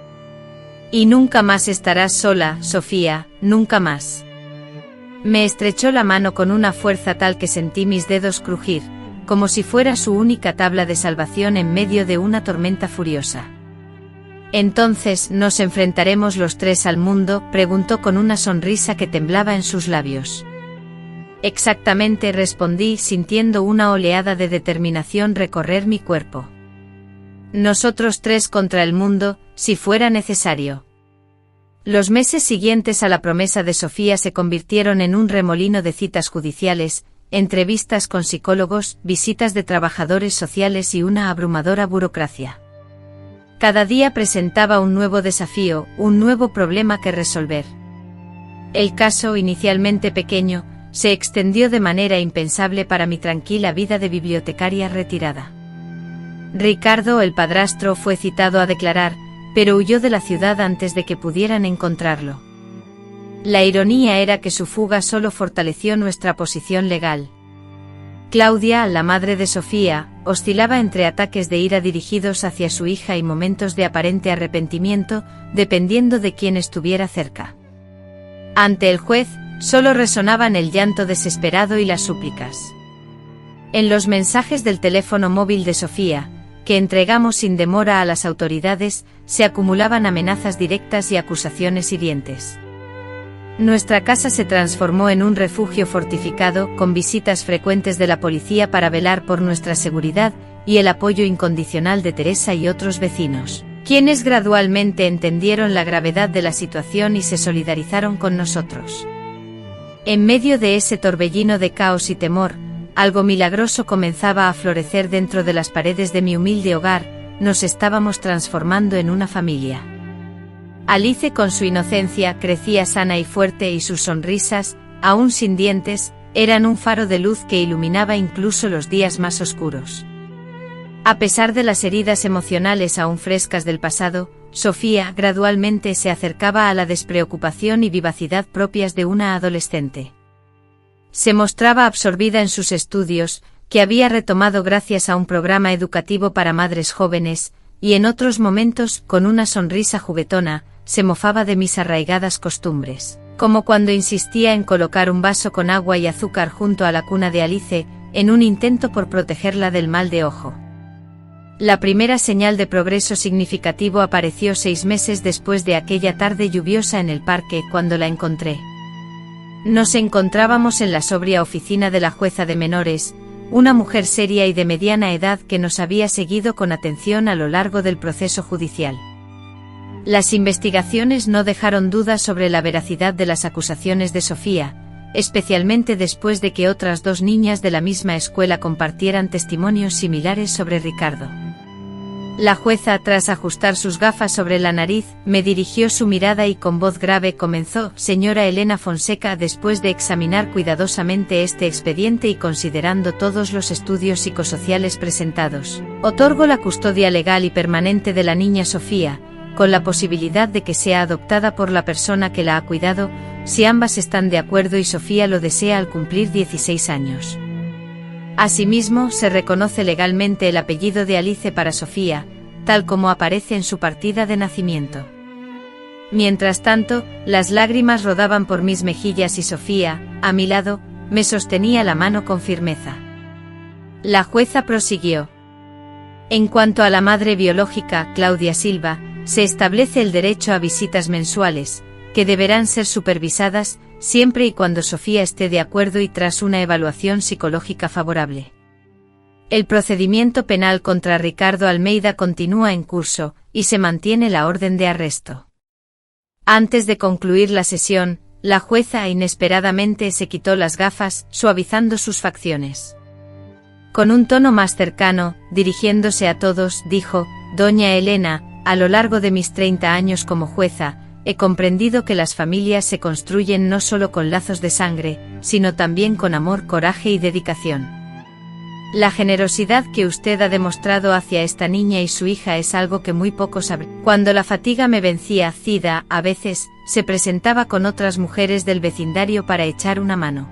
Y nunca más estarás sola, Sofía, nunca más. Me estrechó la mano con una fuerza tal que sentí mis dedos crujir, como si fuera su única tabla de salvación en medio de una tormenta furiosa. «¿Entonces nos enfrentaremos los tres al mundo?», preguntó con una sonrisa que temblaba en sus labios. «Exactamente», respondí, sintiendo una oleada de determinación recorrer mi cuerpo. «Nosotros tres contra el mundo, si fuera necesario». Los meses siguientes a la promesa de Sofía se convirtieron en un remolino de citas judiciales, entrevistas con psicólogos, visitas de trabajadores sociales y una abrumadora burocracia. Cada día presentaba un nuevo desafío, un nuevo problema que resolver. El caso, inicialmente pequeño, se extendió de manera impensable para mi tranquila vida de bibliotecaria retirada. Ricardo, el padrastro, fue citado a declarar, pero huyó de la ciudad antes de que pudieran encontrarlo. La ironía era que su fuga solo fortaleció nuestra posición legal. Claudia, la madre de Sofía, oscilaba entre ataques de ira dirigidos hacia su hija y momentos de aparente arrepentimiento, dependiendo de quién estuviera cerca. Ante el juez, solo resonaban el llanto desesperado y las súplicas. En los mensajes del teléfono móvil de Sofía, que entregamos sin demora a las autoridades, se acumulaban amenazas directas y acusaciones hirientes. Nuestra casa se transformó en un refugio fortificado, con visitas frecuentes de la policía para velar por nuestra seguridad, y el apoyo incondicional de Teresa y otros vecinos, quienes gradualmente entendieron la gravedad de la situación y se solidarizaron con nosotros. En medio de ese torbellino de caos y temor, algo milagroso comenzaba a florecer dentro de las paredes de mi humilde hogar. Nos estábamos transformando en una familia. Alice, con su inocencia, crecía sana y fuerte, y sus sonrisas, aún sin dientes, eran un faro de luz que iluminaba incluso los días más oscuros. A pesar de las heridas emocionales aún frescas del pasado, Sofía gradualmente se acercaba a la despreocupación y vivacidad propias de una adolescente. Se mostraba absorbida en sus estudios, que había retomado gracias a un programa educativo para madres jóvenes, y en otros momentos, con una sonrisa juguetona, se mofaba de mis arraigadas costumbres, como cuando insistía en colocar un vaso con agua y azúcar junto a la cuna de Alice, en un intento por protegerla del mal de ojo. La primera señal de progreso significativo apareció 6 meses después de aquella tarde lluviosa en el parque, cuando la encontré. Nos encontrábamos en la sobria oficina de la jueza de menores, una mujer seria y de mediana edad que nos había seguido con atención a lo largo del proceso judicial. Las investigaciones no dejaron dudas sobre la veracidad de las acusaciones de Sofía, especialmente después de que otras 2 niñas de la misma escuela compartieran testimonios similares sobre Ricardo. La jueza, tras ajustar sus gafas sobre la nariz, me dirigió su mirada y con voz grave comenzó: «Señora Elena Fonseca, después de examinar cuidadosamente este expediente y considerando todos los estudios psicosociales presentados, otorgo la custodia legal y permanente de la niña Sofía, con la posibilidad de que sea adoptada por la persona que la ha cuidado, si ambas están de acuerdo y Sofía lo desea al cumplir 16 años. Asimismo, se reconoce legalmente el apellido de Alice para Sofía, tal como aparece en su partida de nacimiento». Mientras tanto, las lágrimas rodaban por mis mejillas y Sofía, a mi lado, me sostenía la mano con firmeza. La jueza prosiguió: «En cuanto a la madre biológica, Claudia Silva, se establece el derecho a visitas mensuales, que deberán ser supervisadas, siempre y cuando Sofía esté de acuerdo y tras una evaluación psicológica favorable. El procedimiento penal contra Ricardo Almeida continúa en curso, y se mantiene la orden de arresto». Antes de concluir la sesión, La jueza inesperadamente se quitó las gafas, suavizando sus facciones. Con un tono más cercano, dirigiéndose a todos, dijo: «Doña Elena, a lo largo de mis 30 años como jueza, he comprendido que las familias se construyen no solo con lazos de sangre, sino también con amor, coraje y dedicación. La generosidad que usted ha demostrado hacia esta niña y su hija es algo que muy pocos saben. Cuando la fatiga me vencía, Cida, a veces, se presentaba con otras mujeres del vecindario para echar una mano.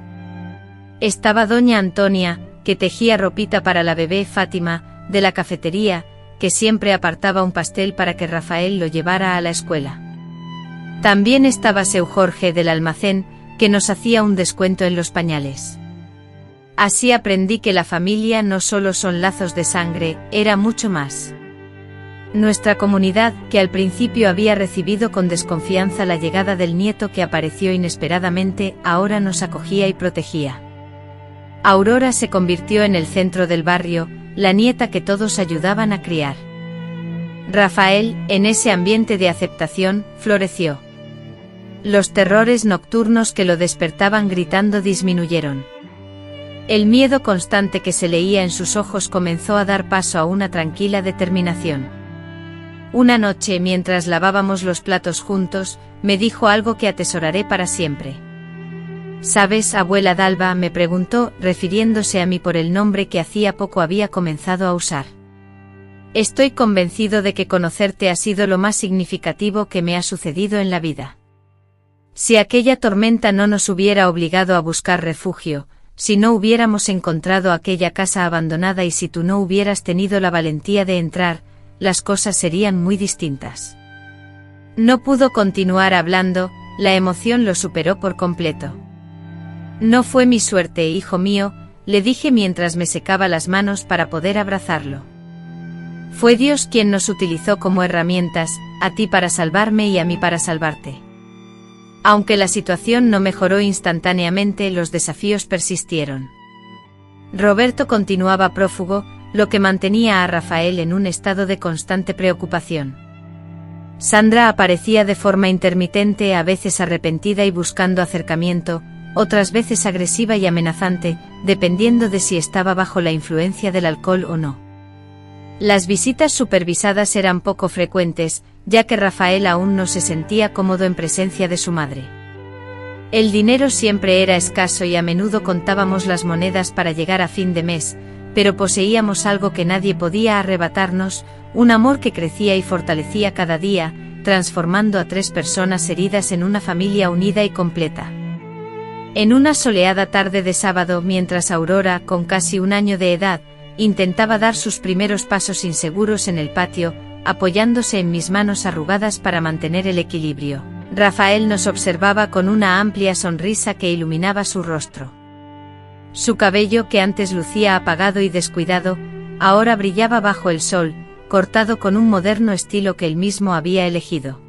Estaba doña Antonia, que tejía ropita para la bebé Fátima, de la cafetería, que siempre apartaba un pastel para que Rafael lo llevara a la escuela. También estaba seu Jorge del almacén, que nos hacía un descuento en los pañales. Así aprendí que la familia no solo son lazos de sangre, era mucho más. Nuestra comunidad, que al principio había recibido con desconfianza la llegada del nieto que apareció inesperadamente, ahora nos acogía y protegía. Aurora se convirtió en el centro del barrio, la nieta que todos ayudaban a criar. Rafael, en ese ambiente de aceptación, floreció. Los terrores nocturnos que lo despertaban gritando disminuyeron. El miedo constante que se leía en sus ojos comenzó a dar paso a una tranquila determinación. Una noche, mientras lavábamos los platos juntos, me dijo algo que atesoraré para siempre. «¿Sabes, abuela Dalva?», me preguntó, refiriéndose a mí por el nombre que hacía poco había comenzado a usar. «Estoy convencido de que conocerte ha sido lo más significativo que me ha sucedido en la vida. Si aquella tormenta no nos hubiera obligado a buscar refugio, si no hubiéramos encontrado aquella casa abandonada y si tú no hubieras tenido la valentía de entrar, las cosas serían muy distintas». No pudo continuar hablando, la emoción lo superó por completo. «No fue mi suerte, hijo mío», le dije mientras me secaba las manos para poder abrazarlo. «Fue Dios quien nos utilizó como herramientas, a ti para salvarme y a mí para salvarte». Aunque la situación no mejoró instantáneamente, los desafíos persistieron. Roberto continuaba prófugo, lo que mantenía a Rafael en un estado de constante preocupación. Sandra aparecía de forma intermitente, a veces arrepentida y buscando acercamiento, otras veces agresiva y amenazante, dependiendo de si estaba bajo la influencia del alcohol o no. Las visitas supervisadas eran poco frecuentes, ya que Rafael aún no se sentía cómodo en presencia de su madre. El dinero siempre era escaso y a menudo contábamos las monedas para llegar a fin de mes, pero poseíamos algo que nadie podía arrebatarnos, un amor que crecía y fortalecía cada día, transformando a 3 personas heridas en una familia unida y completa. En una soleada tarde de sábado, mientras Aurora, con casi 1 año de edad, intentaba dar sus primeros pasos inseguros en el patio, apoyándose en mis manos arrugadas para mantener el equilibrio, Rafael nos observaba con una amplia sonrisa que iluminaba su rostro. Su cabello, que antes lucía apagado y descuidado, ahora brillaba bajo el sol, cortado con un moderno estilo que él mismo había elegido.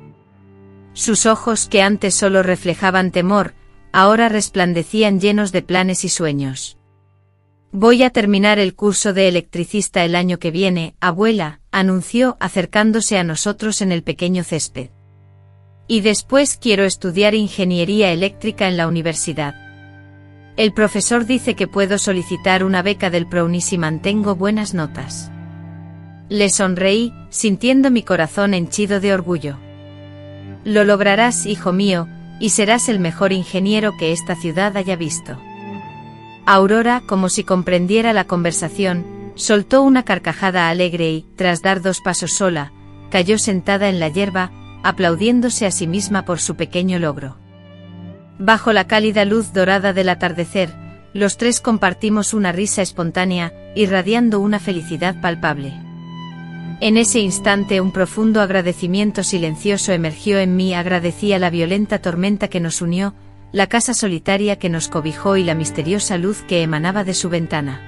Sus ojos, que antes solo reflejaban temor, ahora resplandecían llenos de planes y sueños. «Voy a terminar el curso de electricista el año que viene, abuela», anunció, acercándose a nosotros en el pequeño césped. «Y después quiero estudiar ingeniería eléctrica en la universidad. El profesor dice que puedo solicitar una beca del PROUNI si mantengo buenas notas». Le sonreí, sintiendo mi corazón henchido de orgullo. «Lo lograrás, hijo mío, y serás el mejor ingeniero que esta ciudad haya visto». Aurora, como si comprendiera la conversación, soltó una carcajada alegre y, tras dar 2 pasos sola, cayó sentada en la hierba, aplaudiéndose a sí misma por su pequeño logro. Bajo la cálida luz dorada del atardecer, los 3 compartimos una risa espontánea, irradiando una felicidad palpable. En ese instante un profundo agradecimiento silencioso emergió en mí. Agradecía la violenta tormenta que nos unió, la casa solitaria que nos cobijó y la misteriosa luz que emanaba de su ventana.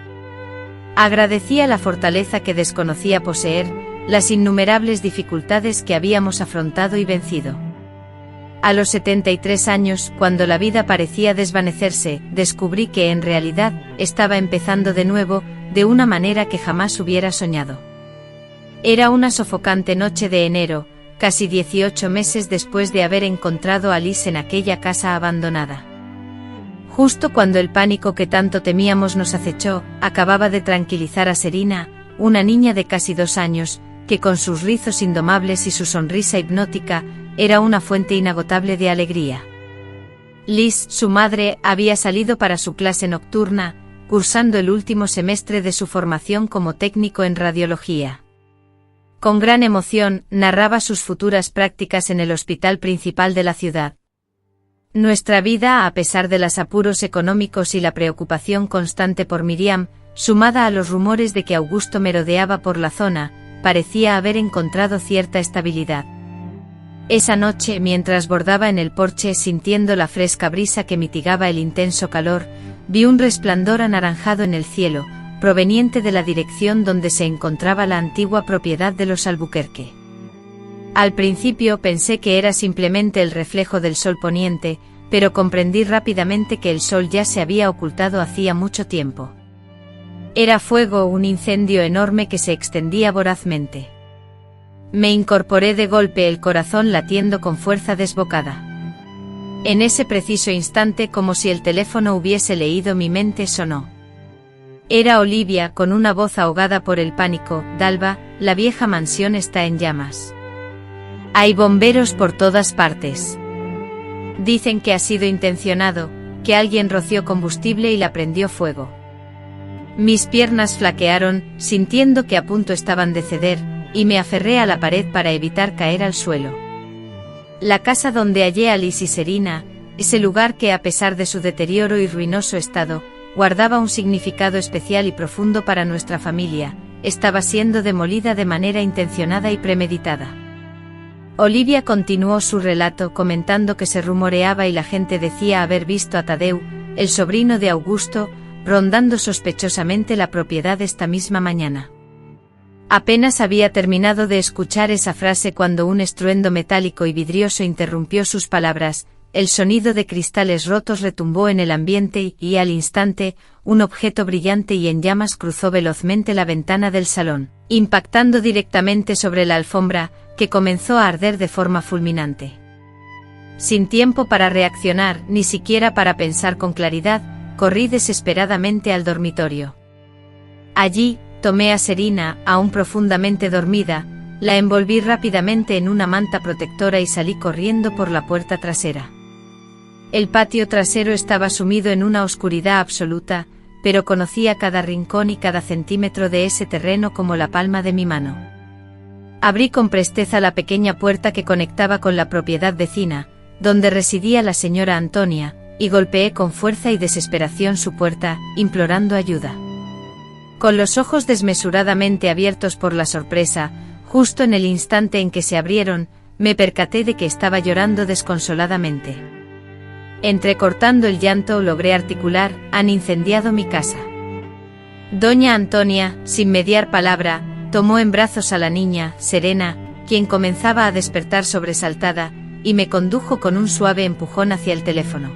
Agradecía la fortaleza que desconocía poseer, las innumerables dificultades que habíamos afrontado y vencido. A los 73 años, cuando la vida parecía desvanecerse, descubrí que en realidad estaba empezando de nuevo, de una manera que jamás hubiera soñado. Era una sofocante noche de enero, casi 18 meses después de haber encontrado a Liz en aquella casa abandonada. Justo cuando el pánico que tanto temíamos nos acechó, acababa de tranquilizar a Serena, una niña de casi 2 años, que con sus rizos indomables y su sonrisa hipnótica, era una fuente inagotable de alegría. Liz, su madre, había salido para su clase nocturna, cursando el último semestre de su formación como técnico en radiología. Con gran emoción, narraba sus futuras prácticas en el hospital principal de la ciudad. Nuestra vida, a pesar de los apuros económicos y la preocupación constante por Miriam, sumada a los rumores de que Augusto merodeaba por la zona, parecía haber encontrado cierta estabilidad. Esa noche, mientras bordaba en el porche sintiendo la fresca brisa que mitigaba el intenso calor, vi un resplandor anaranjado en el cielo, proveniente de la dirección donde se encontraba la antigua propiedad de los Albuquerque. Al principio pensé que era simplemente el reflejo del sol poniente, pero comprendí rápidamente que el sol ya se había ocultado hacía mucho tiempo. Era fuego, un incendio enorme que se extendía vorazmente. Me incorporé de golpe, el corazón latiendo con fuerza desbocada. En ese preciso instante, como si el teléfono hubiese leído mi mente, sonó. Era Olivia, con una voz ahogada por el pánico. Dalva, la vieja mansión está en llamas. Hay bomberos por todas partes. Dicen que ha sido intencionado, que alguien roció combustible y la prendió fuego. Mis piernas flaquearon, sintiendo que a punto estaban de ceder, y me aferré a la pared para evitar caer al suelo. La casa donde hallé a Liz y Serena, ese lugar que, a pesar de su deterioro y ruinoso estado, guardaba un significado especial y profundo para nuestra familia, estaba siendo demolida de manera intencionada y premeditada. Olivia continuó su relato comentando que se rumoreaba y la gente decía haber visto a Tadeu, el sobrino de Augusto, rondando sospechosamente la propiedad esta misma mañana. Apenas había terminado de escuchar esa frase cuando un estruendo metálico y vidrioso interrumpió sus palabras. El sonido de cristales rotos retumbó en el ambiente y, al instante, un objeto brillante y en llamas cruzó velozmente la ventana del salón, impactando directamente sobre la alfombra, que comenzó a arder de forma fulminante. Sin tiempo para reaccionar, ni siquiera para pensar con claridad, corrí desesperadamente al dormitorio. Allí, tomé a Serena, aún profundamente dormida, la envolví rápidamente en una manta protectora y salí corriendo por la puerta trasera. El patio trasero estaba sumido en una oscuridad absoluta, pero conocía cada rincón y cada centímetro de ese terreno como la palma de mi mano. Abrí con presteza la pequeña puerta que conectaba con la propiedad vecina, donde residía la señora Antonia, y golpeé con fuerza y desesperación su puerta, implorando ayuda. Con los ojos desmesuradamente abiertos por la sorpresa, justo en el instante en que se abrieron, me percaté de que estaba llorando desconsoladamente. Entrecortando el llanto logré articular: han incendiado mi casa. Doña Antonia, sin mediar palabra, tomó en brazos a la niña, Serena, quien comenzaba a despertar sobresaltada, y me condujo con un suave empujón hacia el teléfono.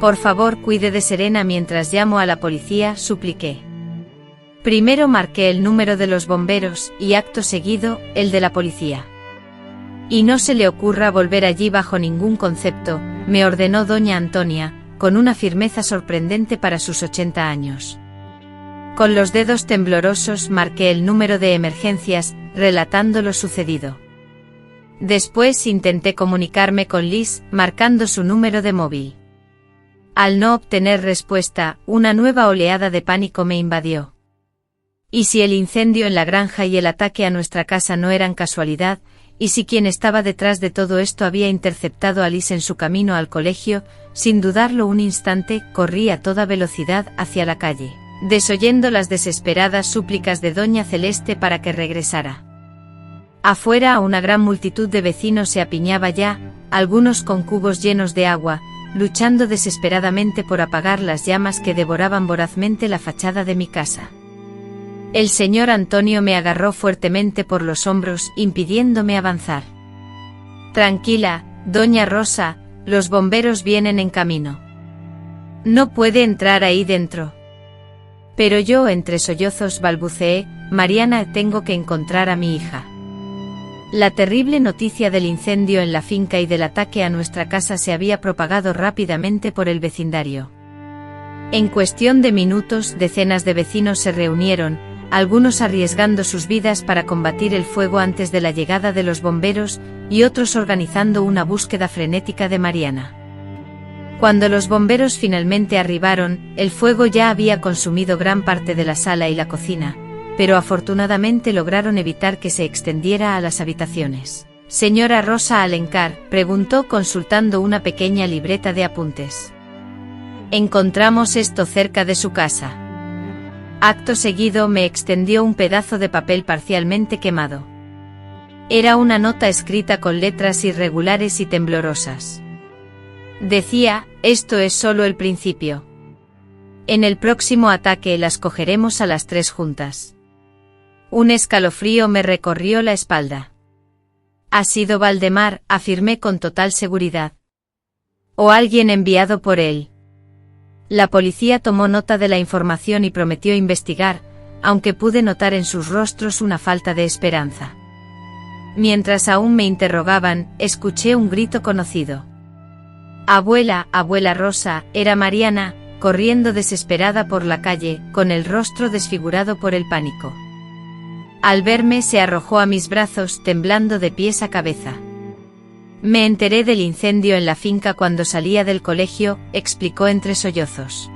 Por favor, cuide de Serena mientras llamo a la policía, supliqué. Primero marqué el número de los bomberos, y acto seguido, el de la policía. Y no se le ocurra volver allí bajo ningún concepto, me ordenó doña Antonia, con una firmeza sorprendente para sus 80 años. Con los dedos temblorosos marqué el número de emergencias, relatando lo sucedido. Después intenté comunicarme con Liz, marcando su número de móvil. Al no obtener respuesta, una nueva oleada de pánico me invadió. ¿Y si el incendio en la granja y el ataque a nuestra casa no eran casualidad? ¿Y si quien estaba detrás de todo esto había interceptado a Liz en su camino al colegio? Sin dudarlo un instante, corrí a toda velocidad hacia la calle, desoyendo las desesperadas súplicas de doña Celeste para que regresara. Afuera una gran multitud de vecinos se apiñaba ya, algunos con cubos llenos de agua, luchando desesperadamente por apagar las llamas que devoraban vorazmente la fachada de mi casa. El señor Antonio me agarró fuertemente por los hombros, impidiéndome avanzar. Tranquila, doña Rosa, los bomberos vienen en camino. No puede entrar ahí dentro. Pero yo, entre sollozos, balbuceé: Mariana, tengo que encontrar a mi hija. La terrible noticia del incendio en la finca y del ataque a nuestra casa se había propagado rápidamente por el vecindario. En cuestión de minutos, decenas de vecinos se reunieron, algunos arriesgando sus vidas para combatir el fuego antes de la llegada de los bomberos, y otros organizando una búsqueda frenética de Mariana. Cuando los bomberos finalmente arribaron, el fuego ya había consumido gran parte de la sala y la cocina, pero afortunadamente lograron evitar que se extendiera a las habitaciones. «Señora Rosa Alencar», preguntó consultando una pequeña libreta de apuntes. «Encontramos esto cerca de su casa». Acto seguido me extendió un pedazo de papel parcialmente quemado. Era una nota escrita con letras irregulares y temblorosas. Decía: «Esto es solo el principio. En el próximo ataque las cogeremos a las 3 juntas». Un escalofrío me recorrió la espalda. «Ha sido Valdemar», afirmé con total seguridad. «O alguien enviado por él». La policía tomó nota de la información y prometió investigar, aunque pude notar en sus rostros una falta de esperanza. Mientras aún me interrogaban, escuché un grito conocido. «Abuela, abuela Rosa», era Mariana, corriendo desesperada por la calle, con el rostro desfigurado por el pánico. Al verme se arrojó a mis brazos, temblando de pies a cabeza. «Me enteré del incendio en la finca cuando salía del colegio», explicó entre sollozos.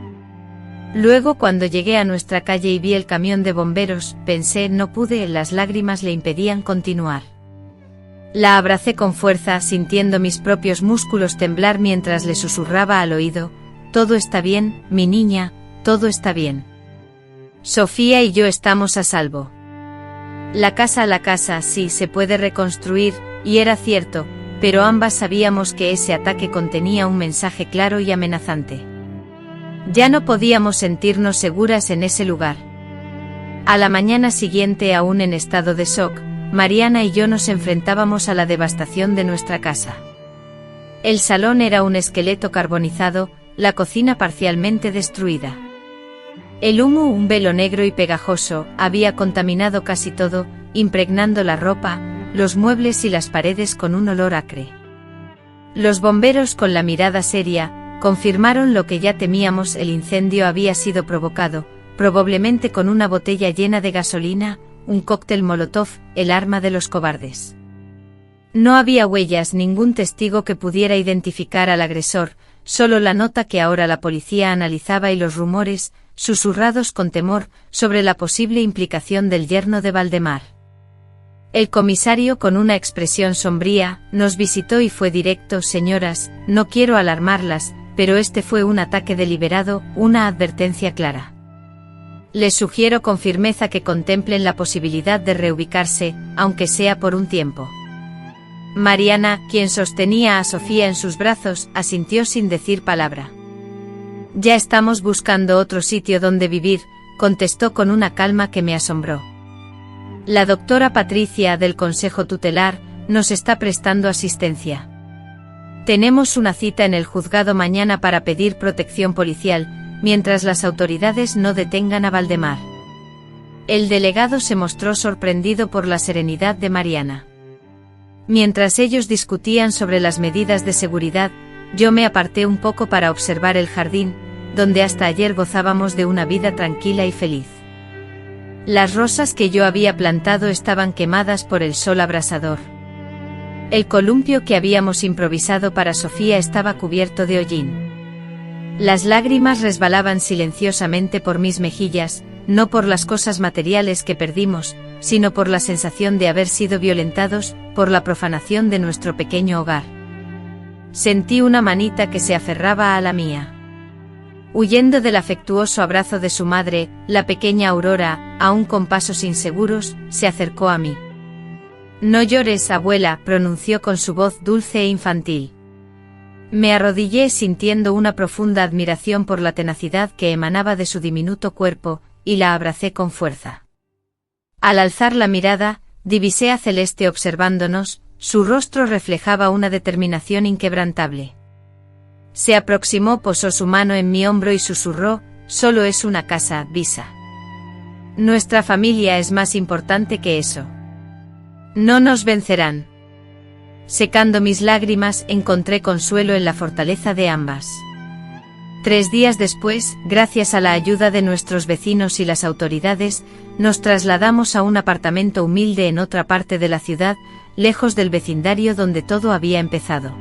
«Luego, cuando llegué a nuestra calle y vi el camión de bomberos, pensé, no pude, las lágrimas le impedían continuar». La abracé con fuerza, sintiendo mis propios músculos temblar mientras le susurraba al oído: «Todo está bien, mi niña, todo está bien. Sofía y yo estamos a salvo. La casa sí se puede reconstruir», y era cierto, pero ambas sabíamos que ese ataque contenía un mensaje claro y amenazante. Ya no podíamos sentirnos seguras en ese lugar. A la mañana siguiente, aún en estado de shock, Mariana y yo nos enfrentábamos a la devastación de nuestra casa. El salón era un esqueleto carbonizado, la cocina parcialmente destruida. El humo, un velo negro y pegajoso, había contaminado casi todo, impregnando la ropa, los muebles y las paredes con un olor acre. Los bomberos, con la mirada seria, confirmaron lo que ya temíamos: el incendio había sido provocado, probablemente con una botella llena de gasolina, un cóctel molotov, el arma de los cobardes. No había huellas, ningún testigo que pudiera identificar al agresor, solo la nota que ahora la policía analizaba y los rumores, susurrados con temor, sobre la posible implicación del yerno de Valdemar. El comisario, con una expresión sombría, nos visitó y fue directo: «Señoras, no quiero alarmarlas, pero este fue un ataque deliberado, una advertencia clara. Les sugiero con firmeza que contemplen la posibilidad de reubicarse, aunque sea por un tiempo». Mariana, quien sostenía a Sofía en sus brazos, asintió sin decir palabra. «Ya estamos buscando otro sitio donde vivir», contestó con una calma que me asombró. «La doctora Patricia, del Consejo Tutelar, nos está prestando asistencia. Tenemos una cita en el juzgado mañana para pedir protección policial, mientras las autoridades no detengan a Valdemar». El delegado se mostró sorprendido por la serenidad de Mariana. Mientras ellos discutían sobre las medidas de seguridad, yo me aparté un poco para observar el jardín, donde hasta ayer gozábamos de una vida tranquila y feliz. Las rosas que yo había plantado estaban quemadas por el sol abrasador. El columpio que habíamos improvisado para Sofía estaba cubierto de hollín. Las lágrimas resbalaban silenciosamente por mis mejillas, no por las cosas materiales que perdimos, sino por la sensación de haber sido violentados, por la profanación de nuestro pequeño hogar. Sentí una manita que se aferraba a la mía. Huyendo del afectuoso abrazo de su madre, la pequeña Aurora, aún con pasos inseguros, se acercó a mí. «No llores, abuela», pronunció con su voz dulce e infantil. Me arrodillé sintiendo una profunda admiración por la tenacidad que emanaba de su diminuto cuerpo, y la abracé con fuerza. Al alzar la mirada, divisé a Celeste observándonos, su rostro reflejaba una determinación inquebrantable. Se aproximó, posó su mano en mi hombro y susurró: «Solo es una casa, Bisa. Nuestra familia es más importante que eso». No nos vencerán. Secando mis lágrimas, encontré consuelo en la fortaleza de ambas. 3 días después, gracias a la ayuda de nuestros vecinos y las autoridades, nos trasladamos a un apartamento humilde en otra parte de la ciudad, lejos del vecindario donde todo había empezado.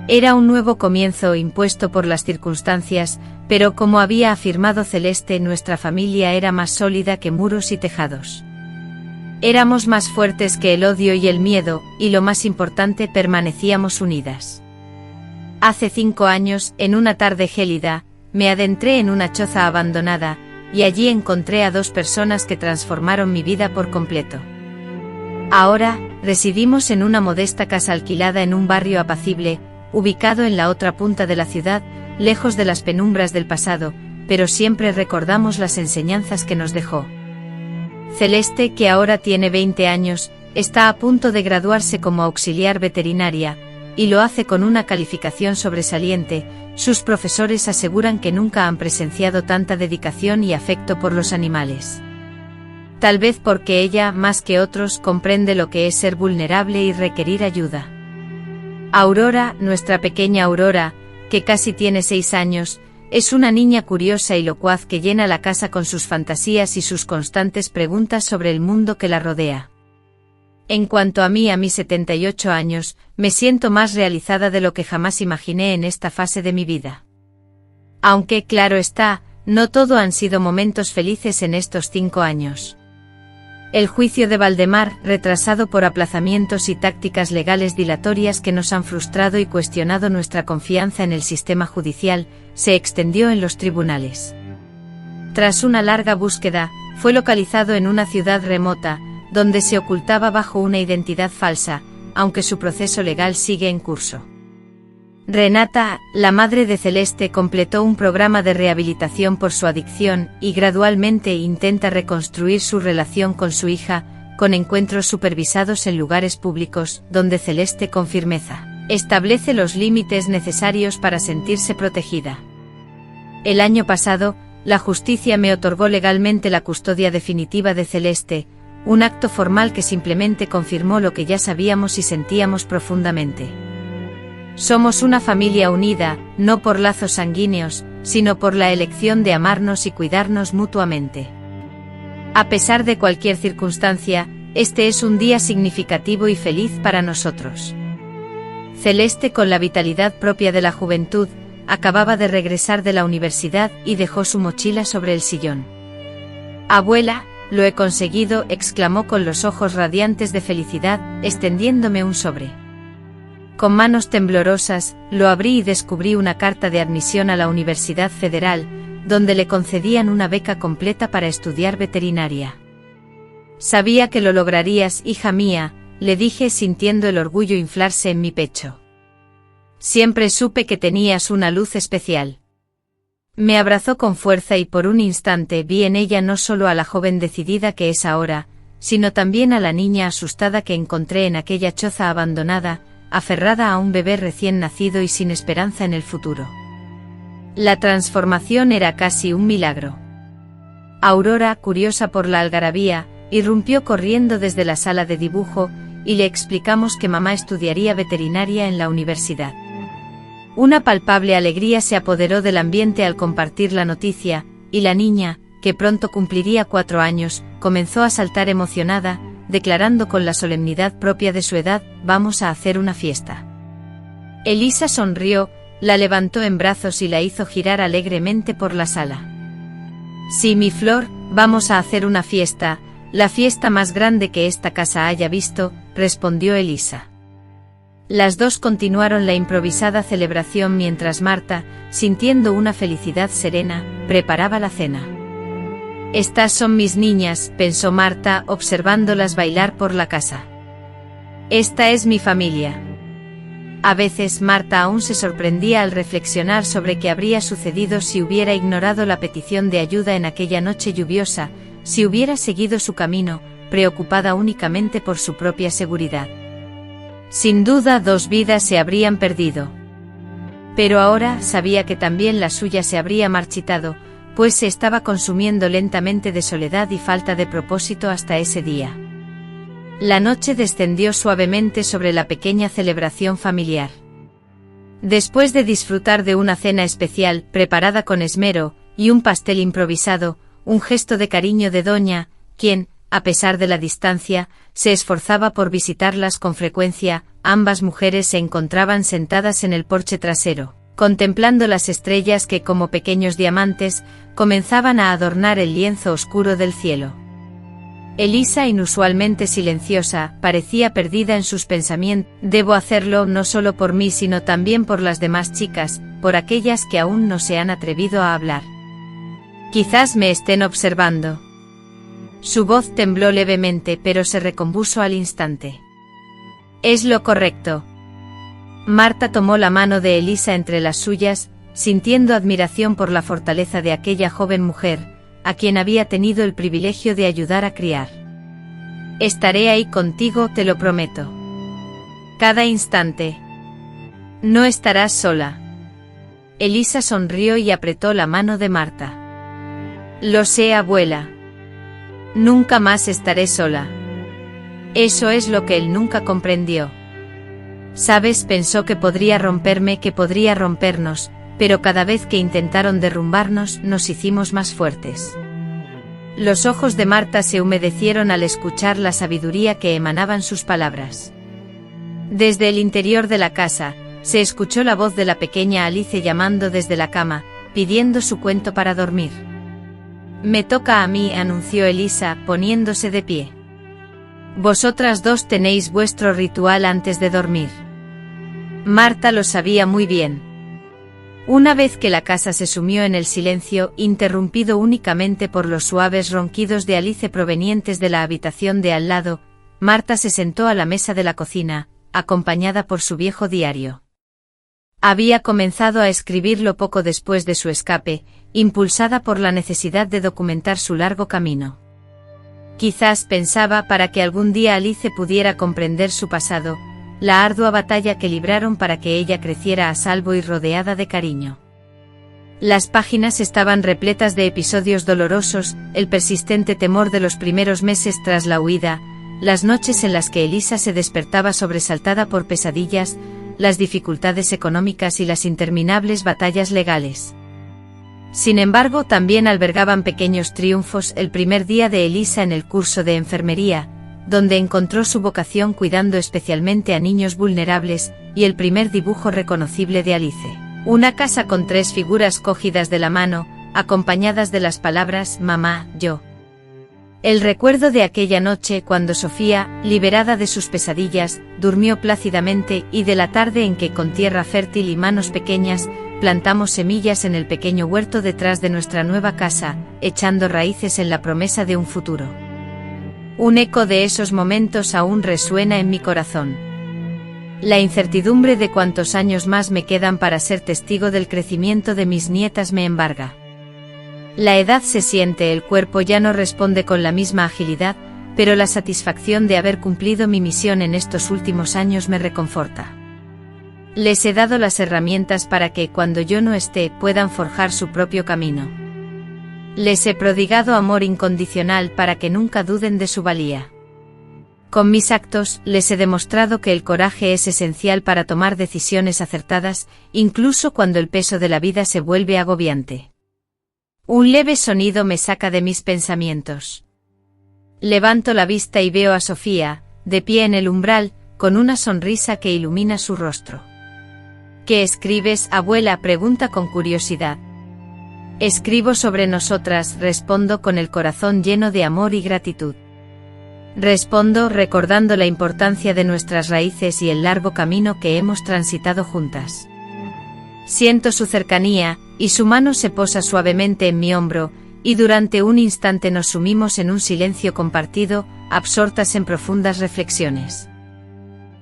Era un nuevo comienzo impuesto por las circunstancias, pero como había afirmado Celeste, nuestra familia era más sólida que muros y tejados. Éramos más fuertes que el odio y el miedo, y lo más importante, permanecíamos unidas. Hace 5 años, en una tarde gélida, me adentré en una choza abandonada, y allí encontré a 2 personas que transformaron mi vida por completo. Ahora, residimos en una modesta casa alquilada en un barrio apacible, ubicado en la otra punta de la ciudad, lejos de las penumbras del pasado, pero siempre recordamos las enseñanzas que nos dejó. Celeste, que ahora tiene 20 años, está a punto de graduarse como auxiliar veterinaria, y lo hace con una calificación sobresaliente. Sus profesores aseguran que nunca han presenciado tanta dedicación y afecto por los animales. Tal vez porque ella, más que otros, comprende lo que es ser vulnerable y requerir ayuda. Aurora, nuestra pequeña Aurora, que casi tiene 6 años, es una niña curiosa y locuaz que llena la casa con sus fantasías y sus constantes preguntas sobre el mundo que la rodea. En cuanto a mis 78 años, me siento más realizada de lo que jamás imaginé en esta fase de mi vida. Aunque, claro está, no todo han sido momentos felices en estos 5 años. El juicio de Valdemar, retrasado por aplazamientos y tácticas legales dilatorias que nos han frustrado y cuestionado nuestra confianza en el sistema judicial, se extendió en los tribunales. Tras una larga búsqueda, fue localizado en una ciudad remota, donde se ocultaba bajo una identidad falsa, aunque su proceso legal sigue en curso. Renata, la madre de Celeste, completó un programa de rehabilitación por su adicción y gradualmente intenta reconstruir su relación con su hija, con encuentros supervisados en lugares públicos, donde Celeste con firmeza establece los límites necesarios para sentirse protegida. El año pasado, la justicia me otorgó legalmente la custodia definitiva de Celeste, un acto formal que simplemente confirmó lo que ya sabíamos y sentíamos profundamente. Somos una familia unida, no por lazos sanguíneos, sino por la elección de amarnos y cuidarnos mutuamente. A pesar de cualquier circunstancia, este es un día significativo y feliz para nosotros. Celeste, con la vitalidad propia de la juventud, acababa de regresar de la universidad y dejó su mochila sobre el sillón. «Abuela, lo he conseguido», exclamó con los ojos radiantes de felicidad, extendiéndome un sobre. Con manos temblorosas, lo abrí y descubrí una carta de admisión a la Universidad Federal, donde le concedían una beca completa para estudiar veterinaria. «Sabía que lo lograrías, hija mía», le dije sintiendo el orgullo inflarse en mi pecho. «Siempre supe que tenías una luz especial». Me abrazó con fuerza y por un instante vi en ella no solo a la joven decidida que es ahora, sino también a la niña asustada que encontré en aquella choza abandonada, aferrada a un bebé recién nacido y sin esperanza en el futuro. La transformación era casi un milagro. Aurora, curiosa por la algarabía, irrumpió corriendo desde la sala de dibujo, y le explicamos que mamá estudiaría veterinaria en la universidad. Una palpable alegría se apoderó del ambiente al compartir la noticia, y la niña, que pronto cumpliría 4 años, comenzó a saltar emocionada, declarando con la solemnidad propia de su edad: «Vamos a hacer una fiesta». Elisa sonrió, la levantó en brazos y la hizo girar alegremente por la sala. «Sí, mi flor, vamos a hacer una fiesta, la fiesta más grande que esta casa haya visto», respondió Elisa. Las dos continuaron la improvisada celebración mientras Marta, sintiendo una felicidad serena, preparaba la cena. «Estas son mis niñas», pensó Marta, observándolas bailar por la casa. «Esta es mi familia». A veces Marta aún se sorprendía al reflexionar sobre qué habría sucedido si hubiera ignorado la petición de ayuda en aquella noche lluviosa, si hubiera seguido su camino, preocupada únicamente por su propia seguridad. Sin duda 2 vidas se habrían perdido. Pero ahora sabía que también la suya se habría marchitado, pues se estaba consumiendo lentamente de soledad y falta de propósito hasta ese día. La noche descendió suavemente sobre la pequeña celebración familiar. Después de disfrutar de una cena especial, preparada con esmero, y un pastel improvisado, un gesto de cariño de Doña, quien, a pesar de la distancia, se esforzaba por visitarlas con frecuencia, ambas mujeres se encontraban sentadas en el porche trasero, contemplando las estrellas que, como pequeños diamantes, comenzaban a adornar el lienzo oscuro del cielo. Elisa, inusualmente silenciosa, parecía perdida en sus pensamientos. Debo hacerlo no solo por mí sino también por las demás chicas, por aquellas que aún no se han atrevido a hablar. Quizás me estén observando. Su voz tembló levemente pero se recompuso al instante. Es lo correcto. Marta tomó la mano de Elisa entre las suyas, sintiendo admiración por la fortaleza de aquella joven mujer, a quien había tenido el privilegio de ayudar a criar. Estaré ahí contigo, te lo prometo. Cada instante. No estarás sola. Elisa sonrió y apretó la mano de Marta. Lo sé, abuela. Nunca más estaré sola. Eso es lo que él nunca comprendió. Sabes, pensó que podría romperme, que podría rompernos, pero cada vez que intentaron derrumbarnos, nos hicimos más fuertes. Los ojos de Marta se humedecieron al escuchar la sabiduría que emanaban sus palabras. Desde el interior de la casa, se escuchó la voz de la pequeña Alice llamando desde la cama, pidiendo su cuento para dormir. Me toca a mí, anunció Elisa, poniéndose de pie. Vosotras dos tenéis vuestro ritual antes de dormir. Marta lo sabía muy bien. Una vez que la casa se sumió en el silencio, interrumpido únicamente por los suaves ronquidos de Alice provenientes de la habitación de al lado, Marta se sentó a la mesa de la cocina, acompañada por su viejo diario. Había comenzado a escribirlo poco después de su escape, impulsada por la necesidad de documentar su largo camino. Quizás pensaba para que algún día Alice pudiera comprender su pasado, la ardua batalla que libraron para que ella creciera a salvo y rodeada de cariño. Las páginas estaban repletas de episodios dolorosos, el persistente temor de los primeros meses tras la huida, las noches en las que Elisa se despertaba sobresaltada por pesadillas, las dificultades económicas y las interminables batallas legales. Sin embargo, también albergaban pequeños triunfos, el primer día de Elisa en el curso de enfermería, donde encontró su vocación cuidando especialmente a niños vulnerables, y el primer dibujo reconocible de Alice. Una casa con 3 figuras cogidas de la mano, acompañadas de las palabras «Mamá, yo». El recuerdo de aquella noche cuando Sofía, liberada de sus pesadillas, durmió plácidamente y de la tarde en que con tierra fértil y manos pequeñas, plantamos semillas en el pequeño huerto detrás de nuestra nueva casa, echando raíces en la promesa de un futuro. Un eco de esos momentos aún resuena en mi corazón. La incertidumbre de cuántos años más me quedan para ser testigo del crecimiento de mis nietas me embarga. La edad se siente, el cuerpo ya no responde con la misma agilidad, pero la satisfacción de haber cumplido mi misión en estos últimos años me reconforta. Les he dado las herramientas para que, cuando yo no esté, puedan forjar su propio camino. Les he prodigado amor incondicional para que nunca duden de su valía. Con mis actos, les he demostrado que el coraje es esencial para tomar decisiones acertadas, incluso cuando el peso de la vida se vuelve agobiante. Un leve sonido me saca de mis pensamientos. Levanto la vista y veo a Sofía, de pie en el umbral, con una sonrisa que ilumina su rostro. ¿Qué escribes, abuela?, pregunta con curiosidad. Escribo sobre nosotras, respondo con el corazón lleno de amor y gratitud. Respondo recordando la importancia de nuestras raíces y el largo camino que hemos transitado juntas. Siento su cercanía, y su mano se posa suavemente en mi hombro, y durante un instante nos sumimos en un silencio compartido, absortas en profundas reflexiones.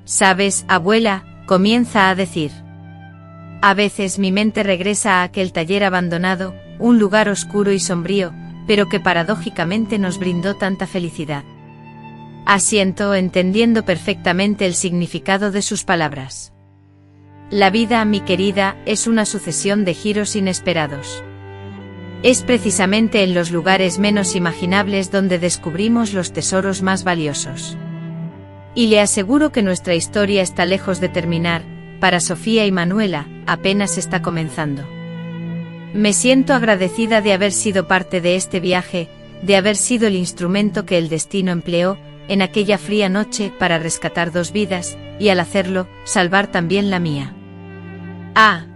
«Sabes, abuela», comienza a decir. A veces mi mente regresa a aquel taller abandonado, un lugar oscuro y sombrío, pero que paradójicamente nos brindó tanta felicidad. Asiento, entendiendo perfectamente el significado de sus palabras. La vida, mi querida, es una sucesión de giros inesperados. Es precisamente en los lugares menos imaginables donde descubrimos los tesoros más valiosos. Y le aseguro que nuestra historia está lejos de terminar, para Sofía y Manuela, apenas está comenzando. Me siento agradecida de haber sido parte de este viaje, de haber sido el instrumento que el destino empleó, en aquella fría noche, para rescatar 2 vidas, y al hacerlo, salvar también la mía. Ah,